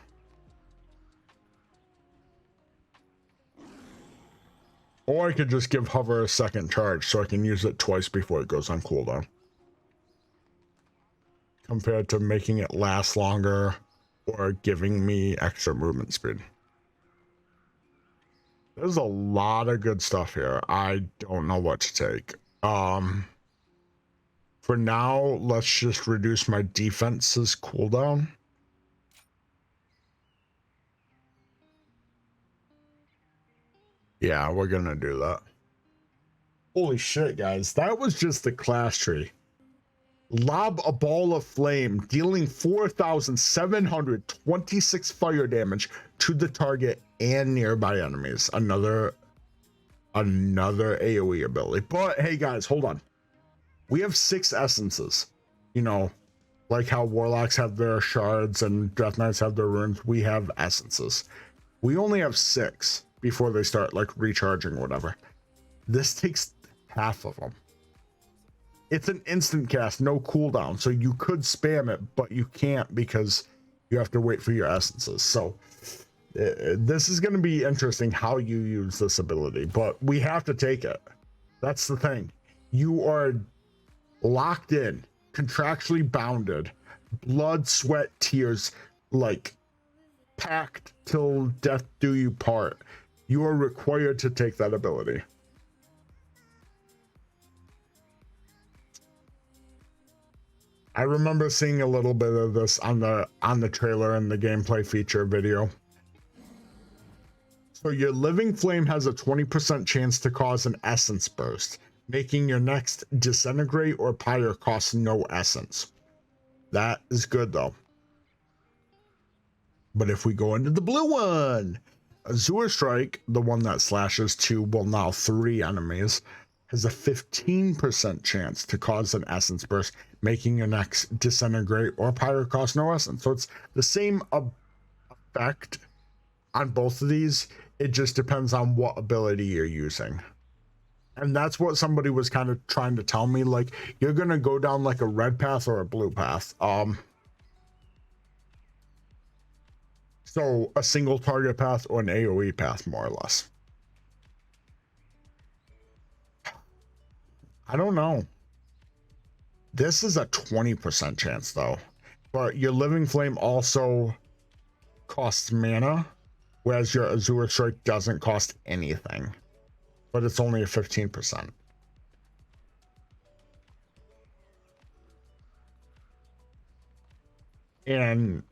Or I could just give hover a second charge so I can use it twice before it goes on cooldown. Compared to making it last longer or giving me extra movement speed. There's a lot of good stuff here. I don't know what to take. For now, let's just reduce my defense's cooldown. Yeah, we're gonna do that. Holy shit, guys. That was just the class tree. Lob a ball of flame, dealing 4,726 fire damage to the target and nearby enemies. Another AoE ability. But hey guys, hold on. We have 6 essences. You know, like how warlocks have their shards and death knights have their runes. We have essences. We only have 6 before they start like recharging or whatever. This takes half of them. It's an instant cast, no cooldown, so you could spam it, but you can't because you have to wait for your essences. So this is going to be interesting how you use this ability, but we have to take it. That's the thing. You are locked in, contractually bounded, blood, sweat, tears, like packed till death do you part. You are required to take that ability. I remember seeing a little bit of this on the trailer and the gameplay feature video. So your living flame has a 20% chance to cause an essence burst, making your next disintegrate or pyre cost no essence. That is good though. But if we go into the blue one, Azure Strike, the one that slashes 2, well now 3 enemies, has a 15% chance to cause an essence burst, making your next disintegrate or pyre cost no essence. So it's the same effect on both of these. It just depends on what ability you're using. And that's what somebody was kind of trying to tell me, like, you're gonna go down like a red path or a blue path. So a single target path or an AoE path, more or less. I don't know. This is a 20% chance though, but your living flame also costs mana, whereas your Azure Strike doesn't cost anything, but it's only a 15%. And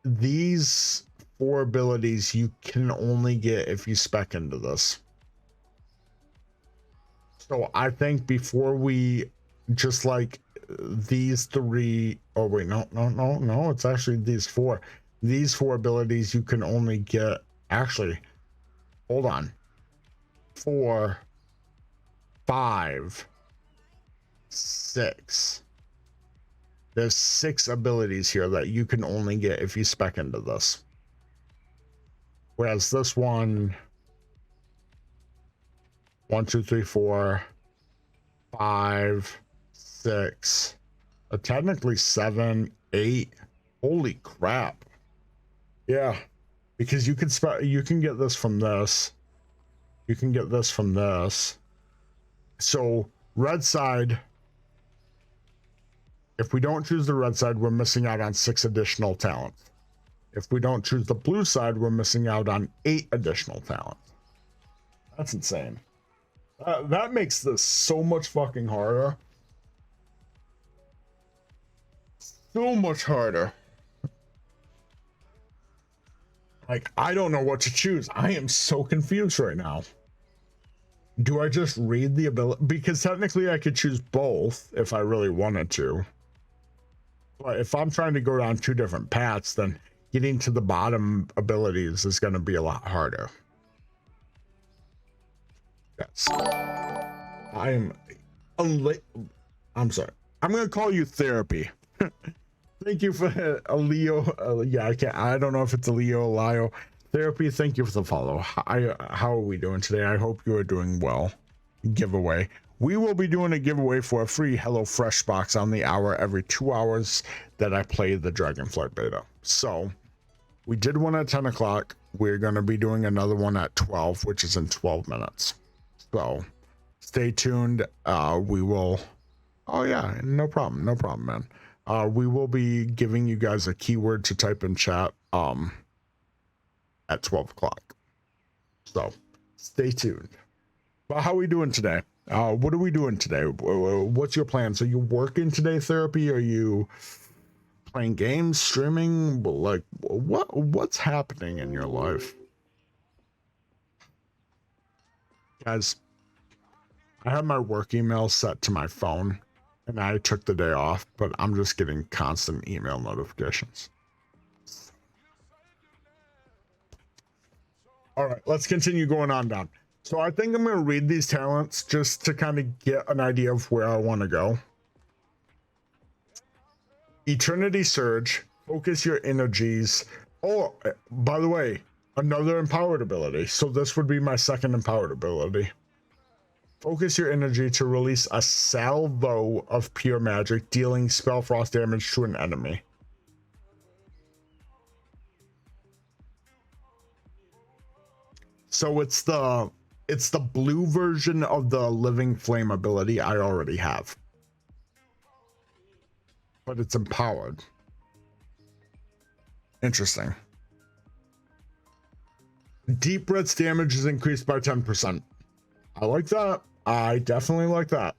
these 4 abilities you can only get if you spec into this. So I think before we just like these 3, oh wait, no, it's actually these 4. These 4 abilities you can only get, actually, hold on, 4, 5, 6. There's 6 abilities here that you can only get if you spec into this. Whereas this one, 1, 2, 3, 4, 5, 6, technically 7, 8. Holy crap. Yeah, because you can get this from this. You can get this from this. So red side, if we don't choose the red side, we're missing out on 6 additional talents. If we don't choose the blue side, we're missing out on 8 additional talents. That's insane. That makes this so much fucking harder. So much harder. Like, I don't know what to choose. I am so confused right now. Do I just read the ability? Because technically I could choose both if I really wanted to. But if I'm trying to go down 2 different paths, then getting to the bottom abilities is going to be a lot harder. Yes. I'm sorry. I'm going to call you Therapy. Thank you for a Leo. Yeah, I don't know if it's a Leo or Lio. Therapy, thank you for the follow. How are we doing today? I hope you are doing well. Giveaway. We will be doing a giveaway for a free HelloFresh box on the hour every 2 hours that I play the Dragonflight beta. So we did one at 10 o'clock. We're going to be doing another one at 12, which is in 12 minutes. So stay tuned. We will. Oh yeah, no problem, man. We will be giving you guys a keyword to type in chat at 12 o'clock. So stay tuned. But how are we doing today? What are we doing today? What's your plan? So you working today, Therapy? Are you playing games, streaming? Like what's happening in your life? Guys, I have my work email set to my phone and I took the day off, but I'm just getting constant email notifications. All right, let's continue going on down. So I think I'm going to read these talents just to kind of get an idea of where I want to go. Eternity Surge, focus your energies. Oh, by the way, another empowered ability. So this would be my second empowered ability. Focus your energy to release a salvo of pure magic, dealing spell frost damage to an enemy. So it's the blue version of the living flame ability I already have, but it's empowered. Interesting. Deep Red's damage is increased by 10%. I like that. I definitely like that.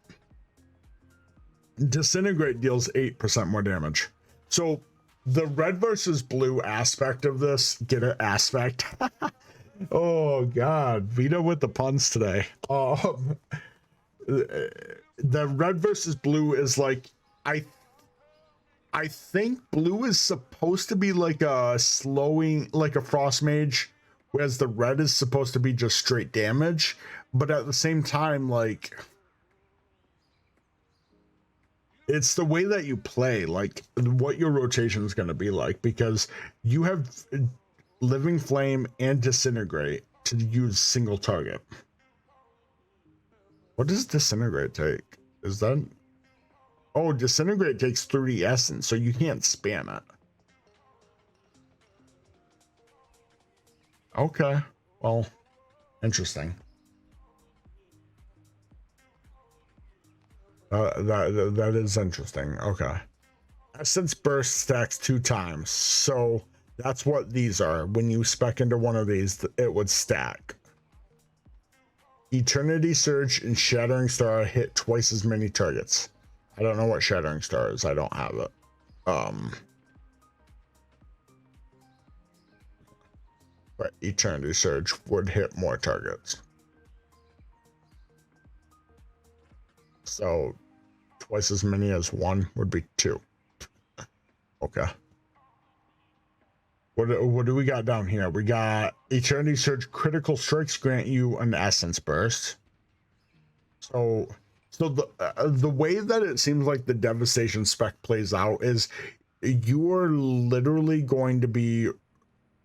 Disintegrate deals 8% more damage. So the red versus blue aspect of this, get an aspect. Oh god, Vita with the puns today. The red versus blue is like, I think blue is supposed to be like a slowing, like a frost mage, whereas the red is supposed to be just straight damage. But at the same time, like, it's the way that you play, like what your rotation is going to be like, because you have living flame and disintegrate to use single target. What does disintegrate take? Is that... Oh, disintegrate takes 30 essence, so you can't spam it. Okay, well, interesting. That is interesting. Okay. Essence burst stacks 2 times, so that's what these are. When you spec into one of these, it would stack. Eternity Surge and Shattering Star hit twice as many targets. I don't know what Shattering Star is. I don't have it. But Eternity Surge would hit more targets. So twice as many as 1 would be 2. Okay. What do we got down here? We got Eternity Surge critical strikes grant you an essence burst. So the way that it seems like the Devastation spec plays out is you are literally going to be,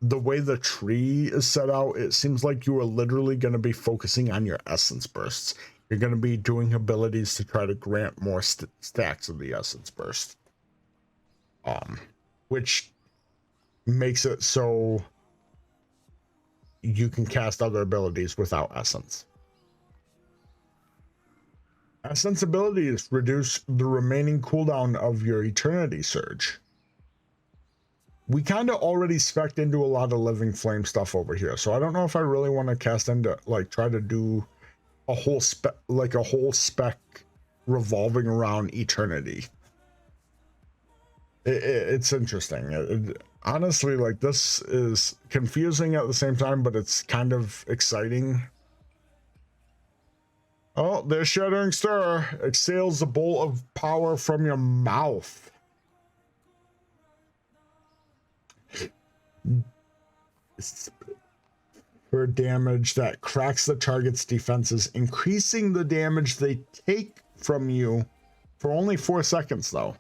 the way the tree is set out, it seems like you are literally going to be focusing on your essence bursts. You're going to be doing abilities to try to grant more stacks of the essence burst. Which makes it so you can cast other abilities without essence. Essence abilities reduce the remaining cooldown of your Eternity Surge. We kind of already spec'd into a lot of Living Flame stuff over here, so I don't know if I really want to cast into, like, try to do a whole spec, like a whole spec revolving around Eternity. It's interesting. Honestly, like, this is confusing at the same time, but it's kind of exciting. Oh, there's Shattering Star. Exhales a bolt of power from your mouth. For damage that cracks the target's defenses, increasing the damage they take from you for only 4 seconds, though.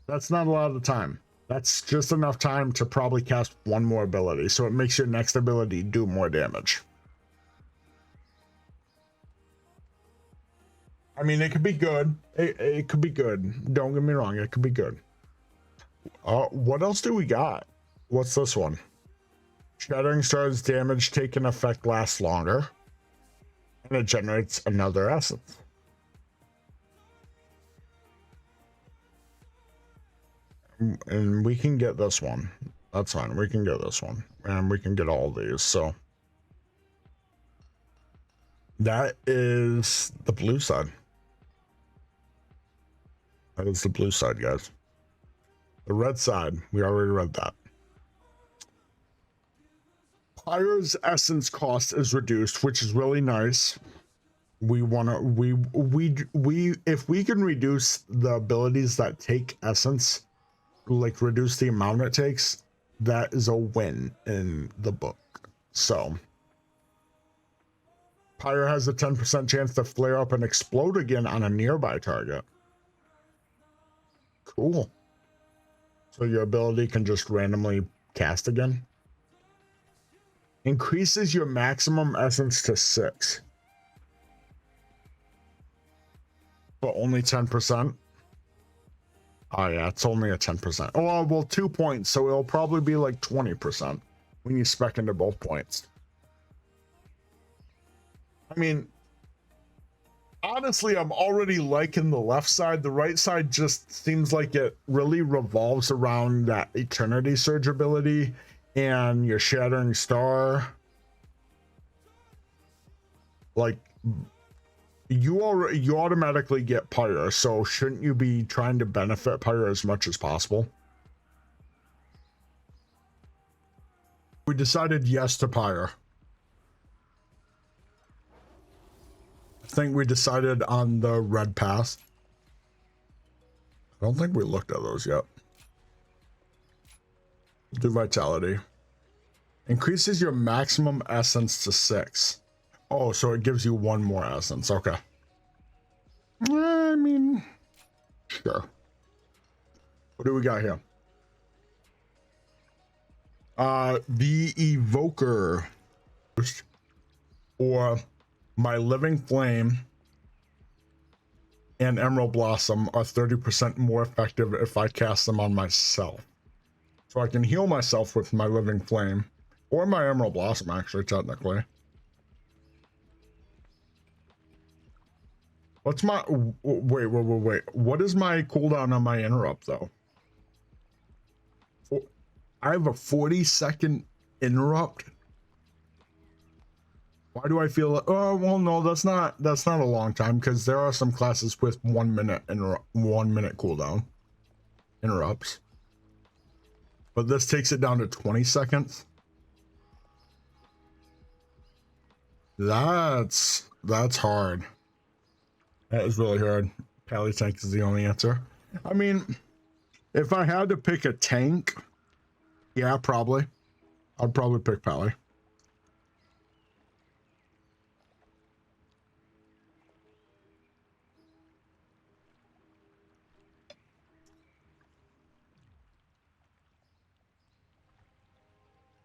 That's not a lot of time. That's just enough time to probably cast 1 more ability, so it makes your next ability do more damage. I mean, it could be good. It could be good. Don't get me wrong, it could be good. What else do we got? What's this one? Shattering Star's damage taken effect lasts longer, and it generates another essence. And we can get this one. That's fine. We can get this one, and we can get all these. So that is the blue side. That is the blue side, guys. The red side, we already read that. Pyro's essence cost is reduced, which is really nice. We want to, if we can reduce the abilities that take essence, like reduce the amount it takes, that is a win in the book. So Pyro has a 10% chance to flare up and explode again on a nearby target. Cool. So your ability can just randomly cast again. Increases your maximum essence to 6. But only 10%. Oh yeah, it's only a 10%. Oh, well, 2 points, so it'll probably be like 20% when you spec into both points. I mean, honestly, I'm already liking the left side. The right side just seems like it really revolves around that Eternity Surge ability and your Shattering Star. Like, you automatically get Pyre, so shouldn't you be trying to benefit Pyre as much as possible? We decided yes to Pyre. I think we decided on the red path. I don't think we looked at those yet. Do vitality. Increases your maximum essence to 6. Oh, so it gives you 1 more essence. Okay. I mean, sure. What do we got here? The Evoker or my Living Flame and Emerald Blossom are 30% more effective if I cast them on myself. So I can heal myself with my Living Flame or my Emerald Blossom, actually, technically. What's my, wait. What is my cooldown on my interrupt though? I have a 40-second interrupt. Why do I feel, oh, well, no, that's not a long time, because there are some classes with 1 minute cooldown interrupts. But this takes it down to 20 seconds. That's hard. That is really hard. Pally tank is the only answer. I mean, if I had to pick a tank, yeah, probably. I'd probably pick Pally.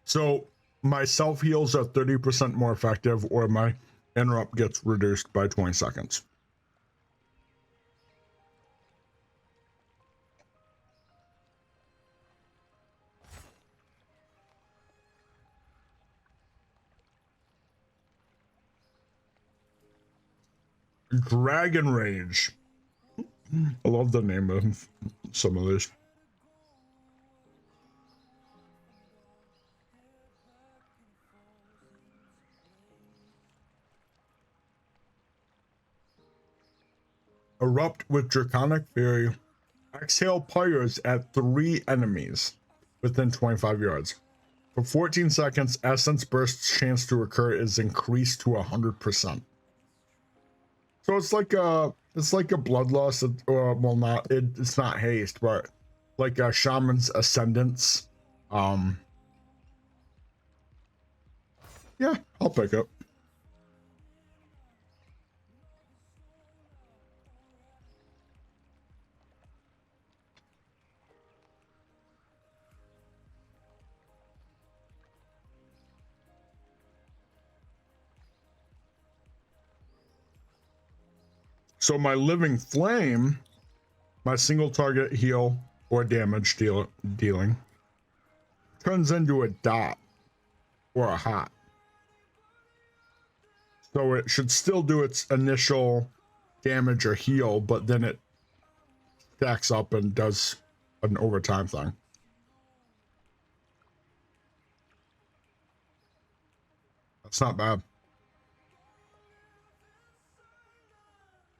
So my self heals are 30% more effective, or my interrupt gets reduced by 20 seconds. Dragon Rage. I love the name of some of these. Erupt with Draconic Fury. Exhale pyres at 3 enemies within 25 yards. For 14 seconds, Essence Burst's chance to occur is increased to 100%. So it's like a bloodlust, or well, not it's not haste, but like a shaman's ascendance. Yeah, I'll pick it. So my Living Flame, my single target heal or damage dealing, turns into a dot or a hot. So it should still do its initial damage or heal, but then it stacks up and does an overtime thing. That's not bad.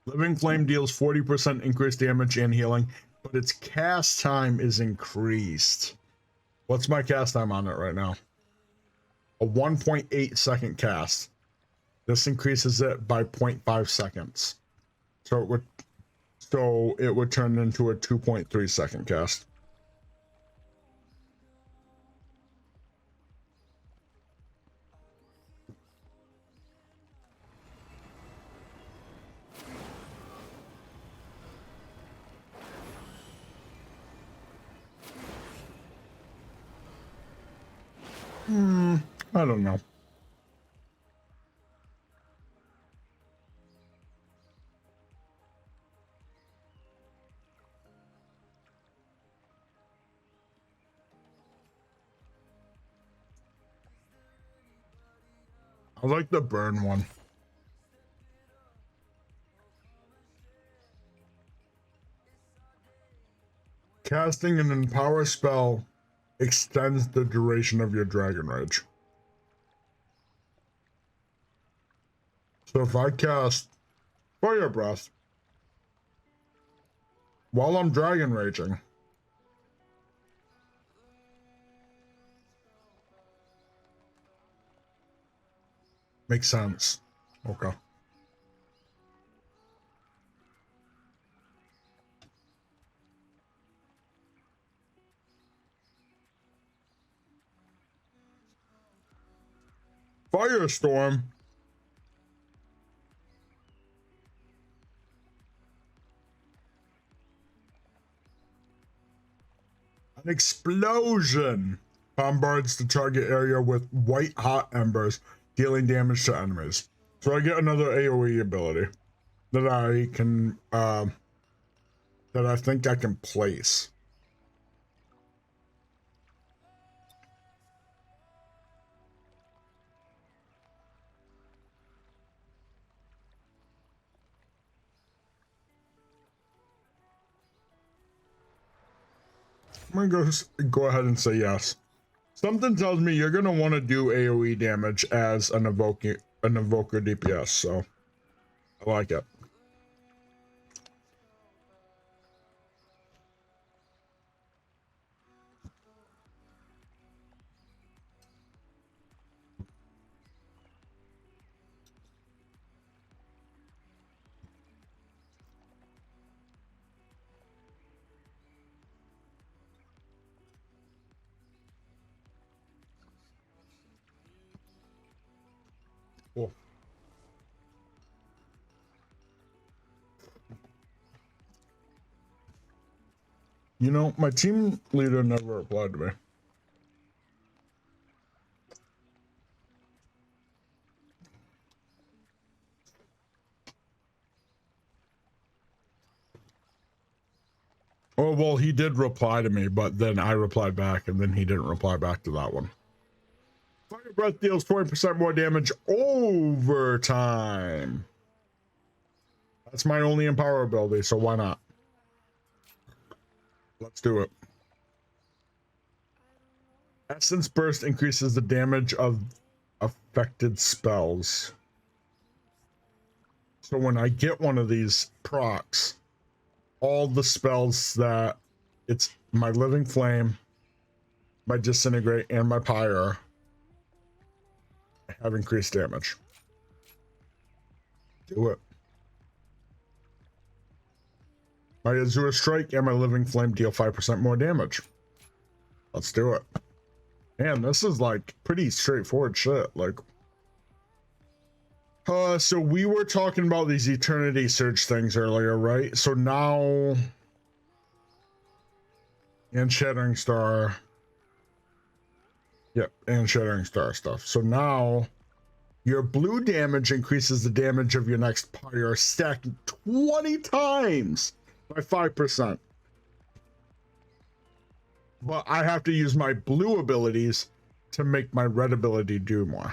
Living Flame deals 40% increased damage and healing, but its cast time is increased. What's my cast time on it right now? A 1.8 second cast. This increases it by 0.5 seconds. So it would turn into a 2.3 second cast. I don't know. I like the burn one. Casting an empower spell extends the duration of your Dragon Rage. So if I cast fire breath while I'm dragon raging. Makes sense. Okay. Firestorm. An explosion bombards the target area with white hot embers, dealing damage to enemies. So I get another AoE ability that I can that I think I can place. I'm gonna go ahead and say yes. Something tells me you're gonna want to do AoE damage as an evoker DPS, so I like it. Cool. You know, my team leader never replied to me. Oh, well, he did reply to me, but then I replied back, and then he didn't reply back to that one. Fire Breath deals 40% more damage over time. That's my only empower ability, so why not? Let's do it. Essence Burst increases the damage of affected spells. So when I get one of these procs, all the spells that it's my Living Flame, my Disintegrate, and my Pyre have increased damage. Do it. My Azure Strike and my Living Flame deal 5% more damage. Let's do it. Man, this is like pretty straightforward shit. Like, so we were talking about these Eternity Surge things earlier, right? So now, and Shattering Star. Yep, and Shattering Star stuff. So now, your blue damage increases the damage of your next Pyre, stacking 20 times by 5%. But I have to use my blue abilities to make my red ability do more.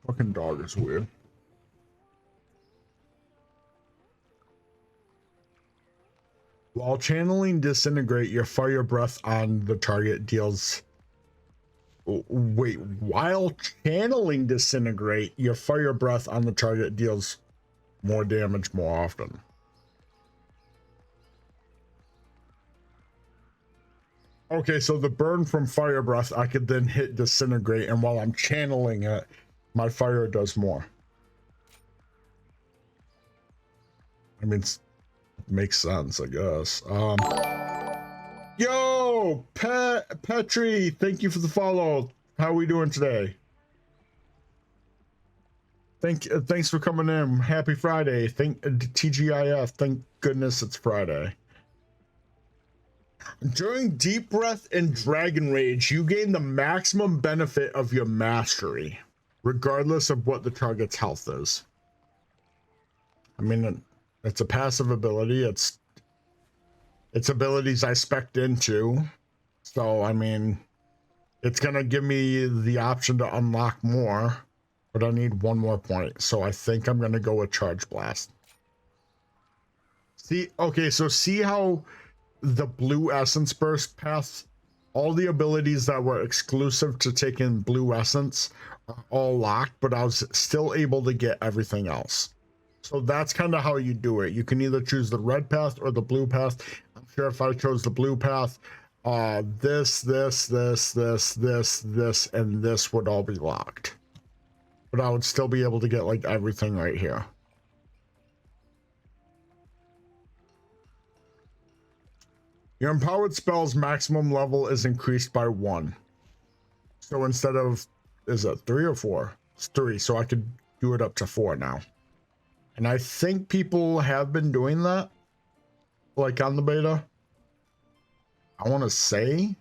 Fucking dog is weird. While channeling Disintegrate, your fire breath on the target deals... Wait, while channeling Disintegrate, your fire breath on the target deals more damage more often. Okay, so the burn from fire breath, I could then hit disintegrate, and while I'm channeling it, my fire does more. I mean, makes sense, I guess. Yo, Petri, thank you for the follow. How are we doing today? Thanks for coming in. Happy Friday. TGIF. Thank goodness it's Friday. During Deep Breath and Dragon Rage, you gain the maximum benefit of your mastery, regardless of what the target's health is. I mean, it's a passive ability. It's abilities I spec'd into. So, I mean, it's going to give me the option to unlock more, but I need one more point. So I think I'm going to go with Charge Blast. See, okay, so see how the blue essence burst path, all the abilities that were exclusive to taking blue essence are all locked, but I was still able to get everything else. So that's kind of how you do it. You can either choose the red path or the blue path. I'm sure if I chose the blue path, this, and this would all be locked. But I would still be able to get like everything right here. Your empowered spell's maximum level is increased by 1. So instead of, is it 3 or 4? It's 3, so I could do it up to 4 now. And I think people have been doing that, like on the beta. I want to say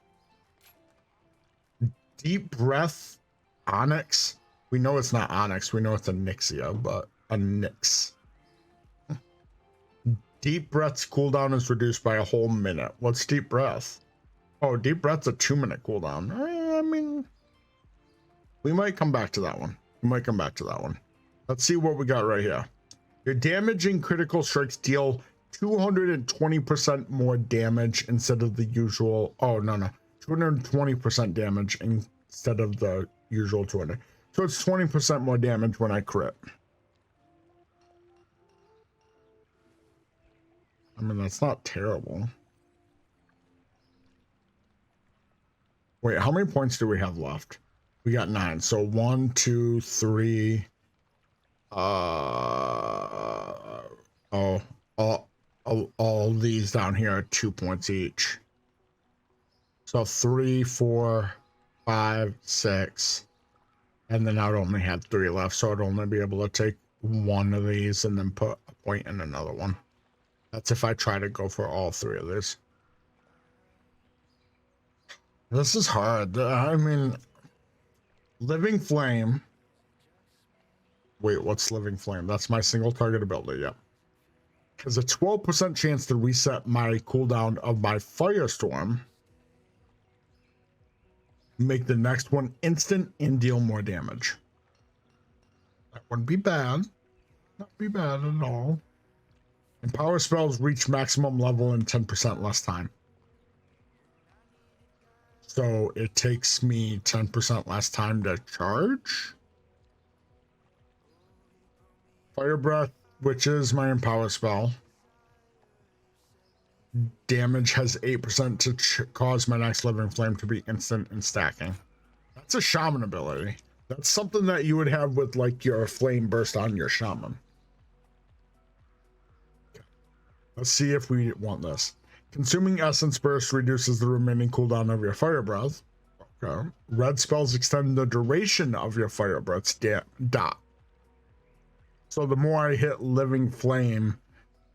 Deep Breath Onyx. We know it's not Onyx. We know it's a Nixia, but a Nyx. Deep Breath's cooldown is reduced by a whole minute. What's Deep Breath? Oh, Deep Breath's a 2-minute cooldown. I mean, we might come back to that one. Let's see what we got right here. Your damage and critical strikes deal 220% more damage instead of the usual. Oh, no. 220% damage instead of the usual 200. So it's 20% more damage when I crit. I mean, that's not terrible. Wait, how many points do we have left? We got 9. So 1, 2, 3. All these down here are 2 points each. So 3, 4, 5, 6. And then I'd only have 3 left. So I'd only be able to take one of these and then put a point in another one. That's if I try to go for all 3 of these. This is hard. I mean, Living Flame. Wait, what's Living Flame? That's my single target ability, yep. Has a 12% chance to reset my cooldown of my Firestorm. Make the next one instant and deal more damage. That wouldn't be bad. Not be bad at all. And power spells reach maximum level in 10% less time. So it takes me 10% less time to charge. Fire Breath, which is my empower spell. Damage has 8% to cause my next Living Flame to be instant and stacking. That's a shaman ability. That's something that you would have with like your flame burst on your shaman. Okay. Let's see if we want this. Consuming Essence Burst reduces the remaining cooldown of your Fire Breath. Okay. Red spells extend the duration of your Fire Breath's dot. So the more I hit Living Flame,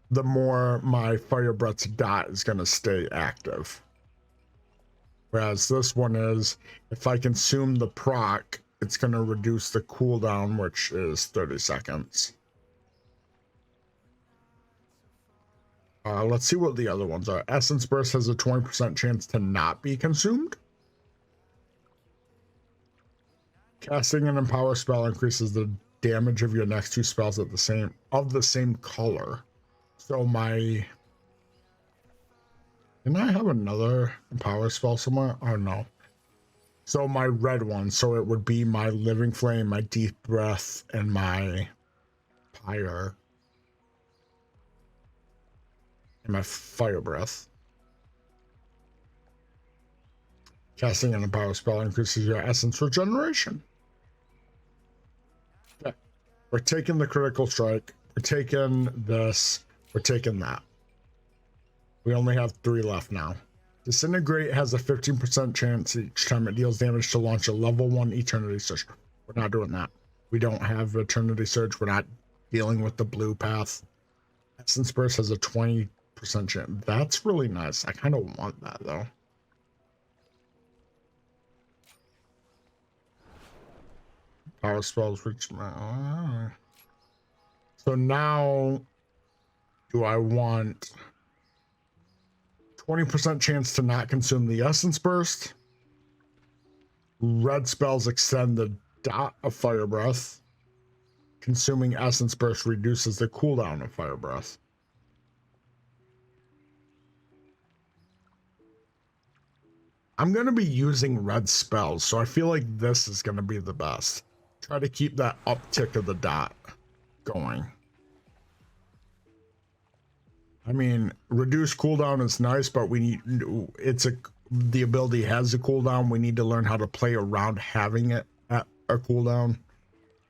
the more my Fire Breath's dot is going to stay active. Whereas this one is, if I consume the proc, it's going to reduce the cooldown, which is 30 seconds. Let's see what the other ones are. Essence Burst has a 20% chance to not be consumed. Casting an Empower spell increases the damage of your next 2 spells at the same color. So my... Didn't I have another Empower spell somewhere? Oh, no. So my red one. So it would be my Living Flame, my Deep Breath, and my Pyre. And my Fire Breath. Casting an empower spell increases your essence regeneration. Okay. We're taking the critical strike. We're taking this. We're taking that. We only have 3 left now. Disintegrate has a 15% chance each time it deals damage to launch a level 1 Eternity Surge. We're not doing that. We don't have Eternity Surge. We're not dealing with the blue path. Essence Burst has a 20% chance. That's really nice. I kind of want that though. Power spells which so now do I want 20% chance to not consume the Essence Burst? Red spells extend the dot of Fire Breath. Consuming Essence Burst reduces the cooldown of Fire Breath. I'm going to be using red spells, so I feel like this is going to be the best. Try to keep that uptick of the dot going. I mean, reduced cooldown is nice, but we need the ability has a cooldown. We need to learn how to play around having it at a cooldown.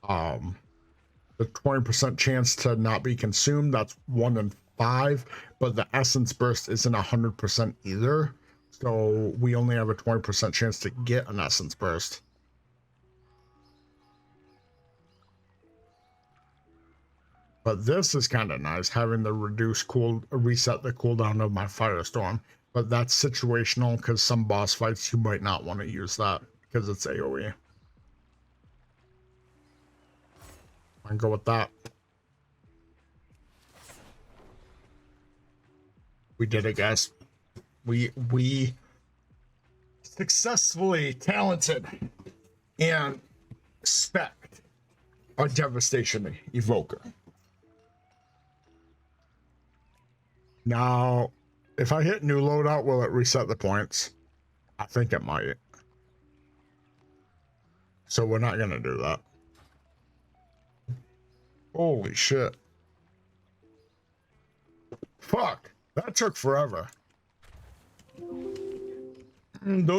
The 20% chance to not be consumed, that's 1 in 5, but the Essence Burst isn't 100% either. So we only have a 20% chance to get an Essence Burst. But this is kind of nice, having the reset the cooldown of my Firestorm. But that's situational because some boss fights you might not want to use that because it's AoE. I can go with that. We did it, guys. We successfully talented and spec a Devastation Evoker. Now, if I hit new loadout, will it reset the points? I think it might. So we're not going to do that. Holy shit. Fuck. That took forever. Those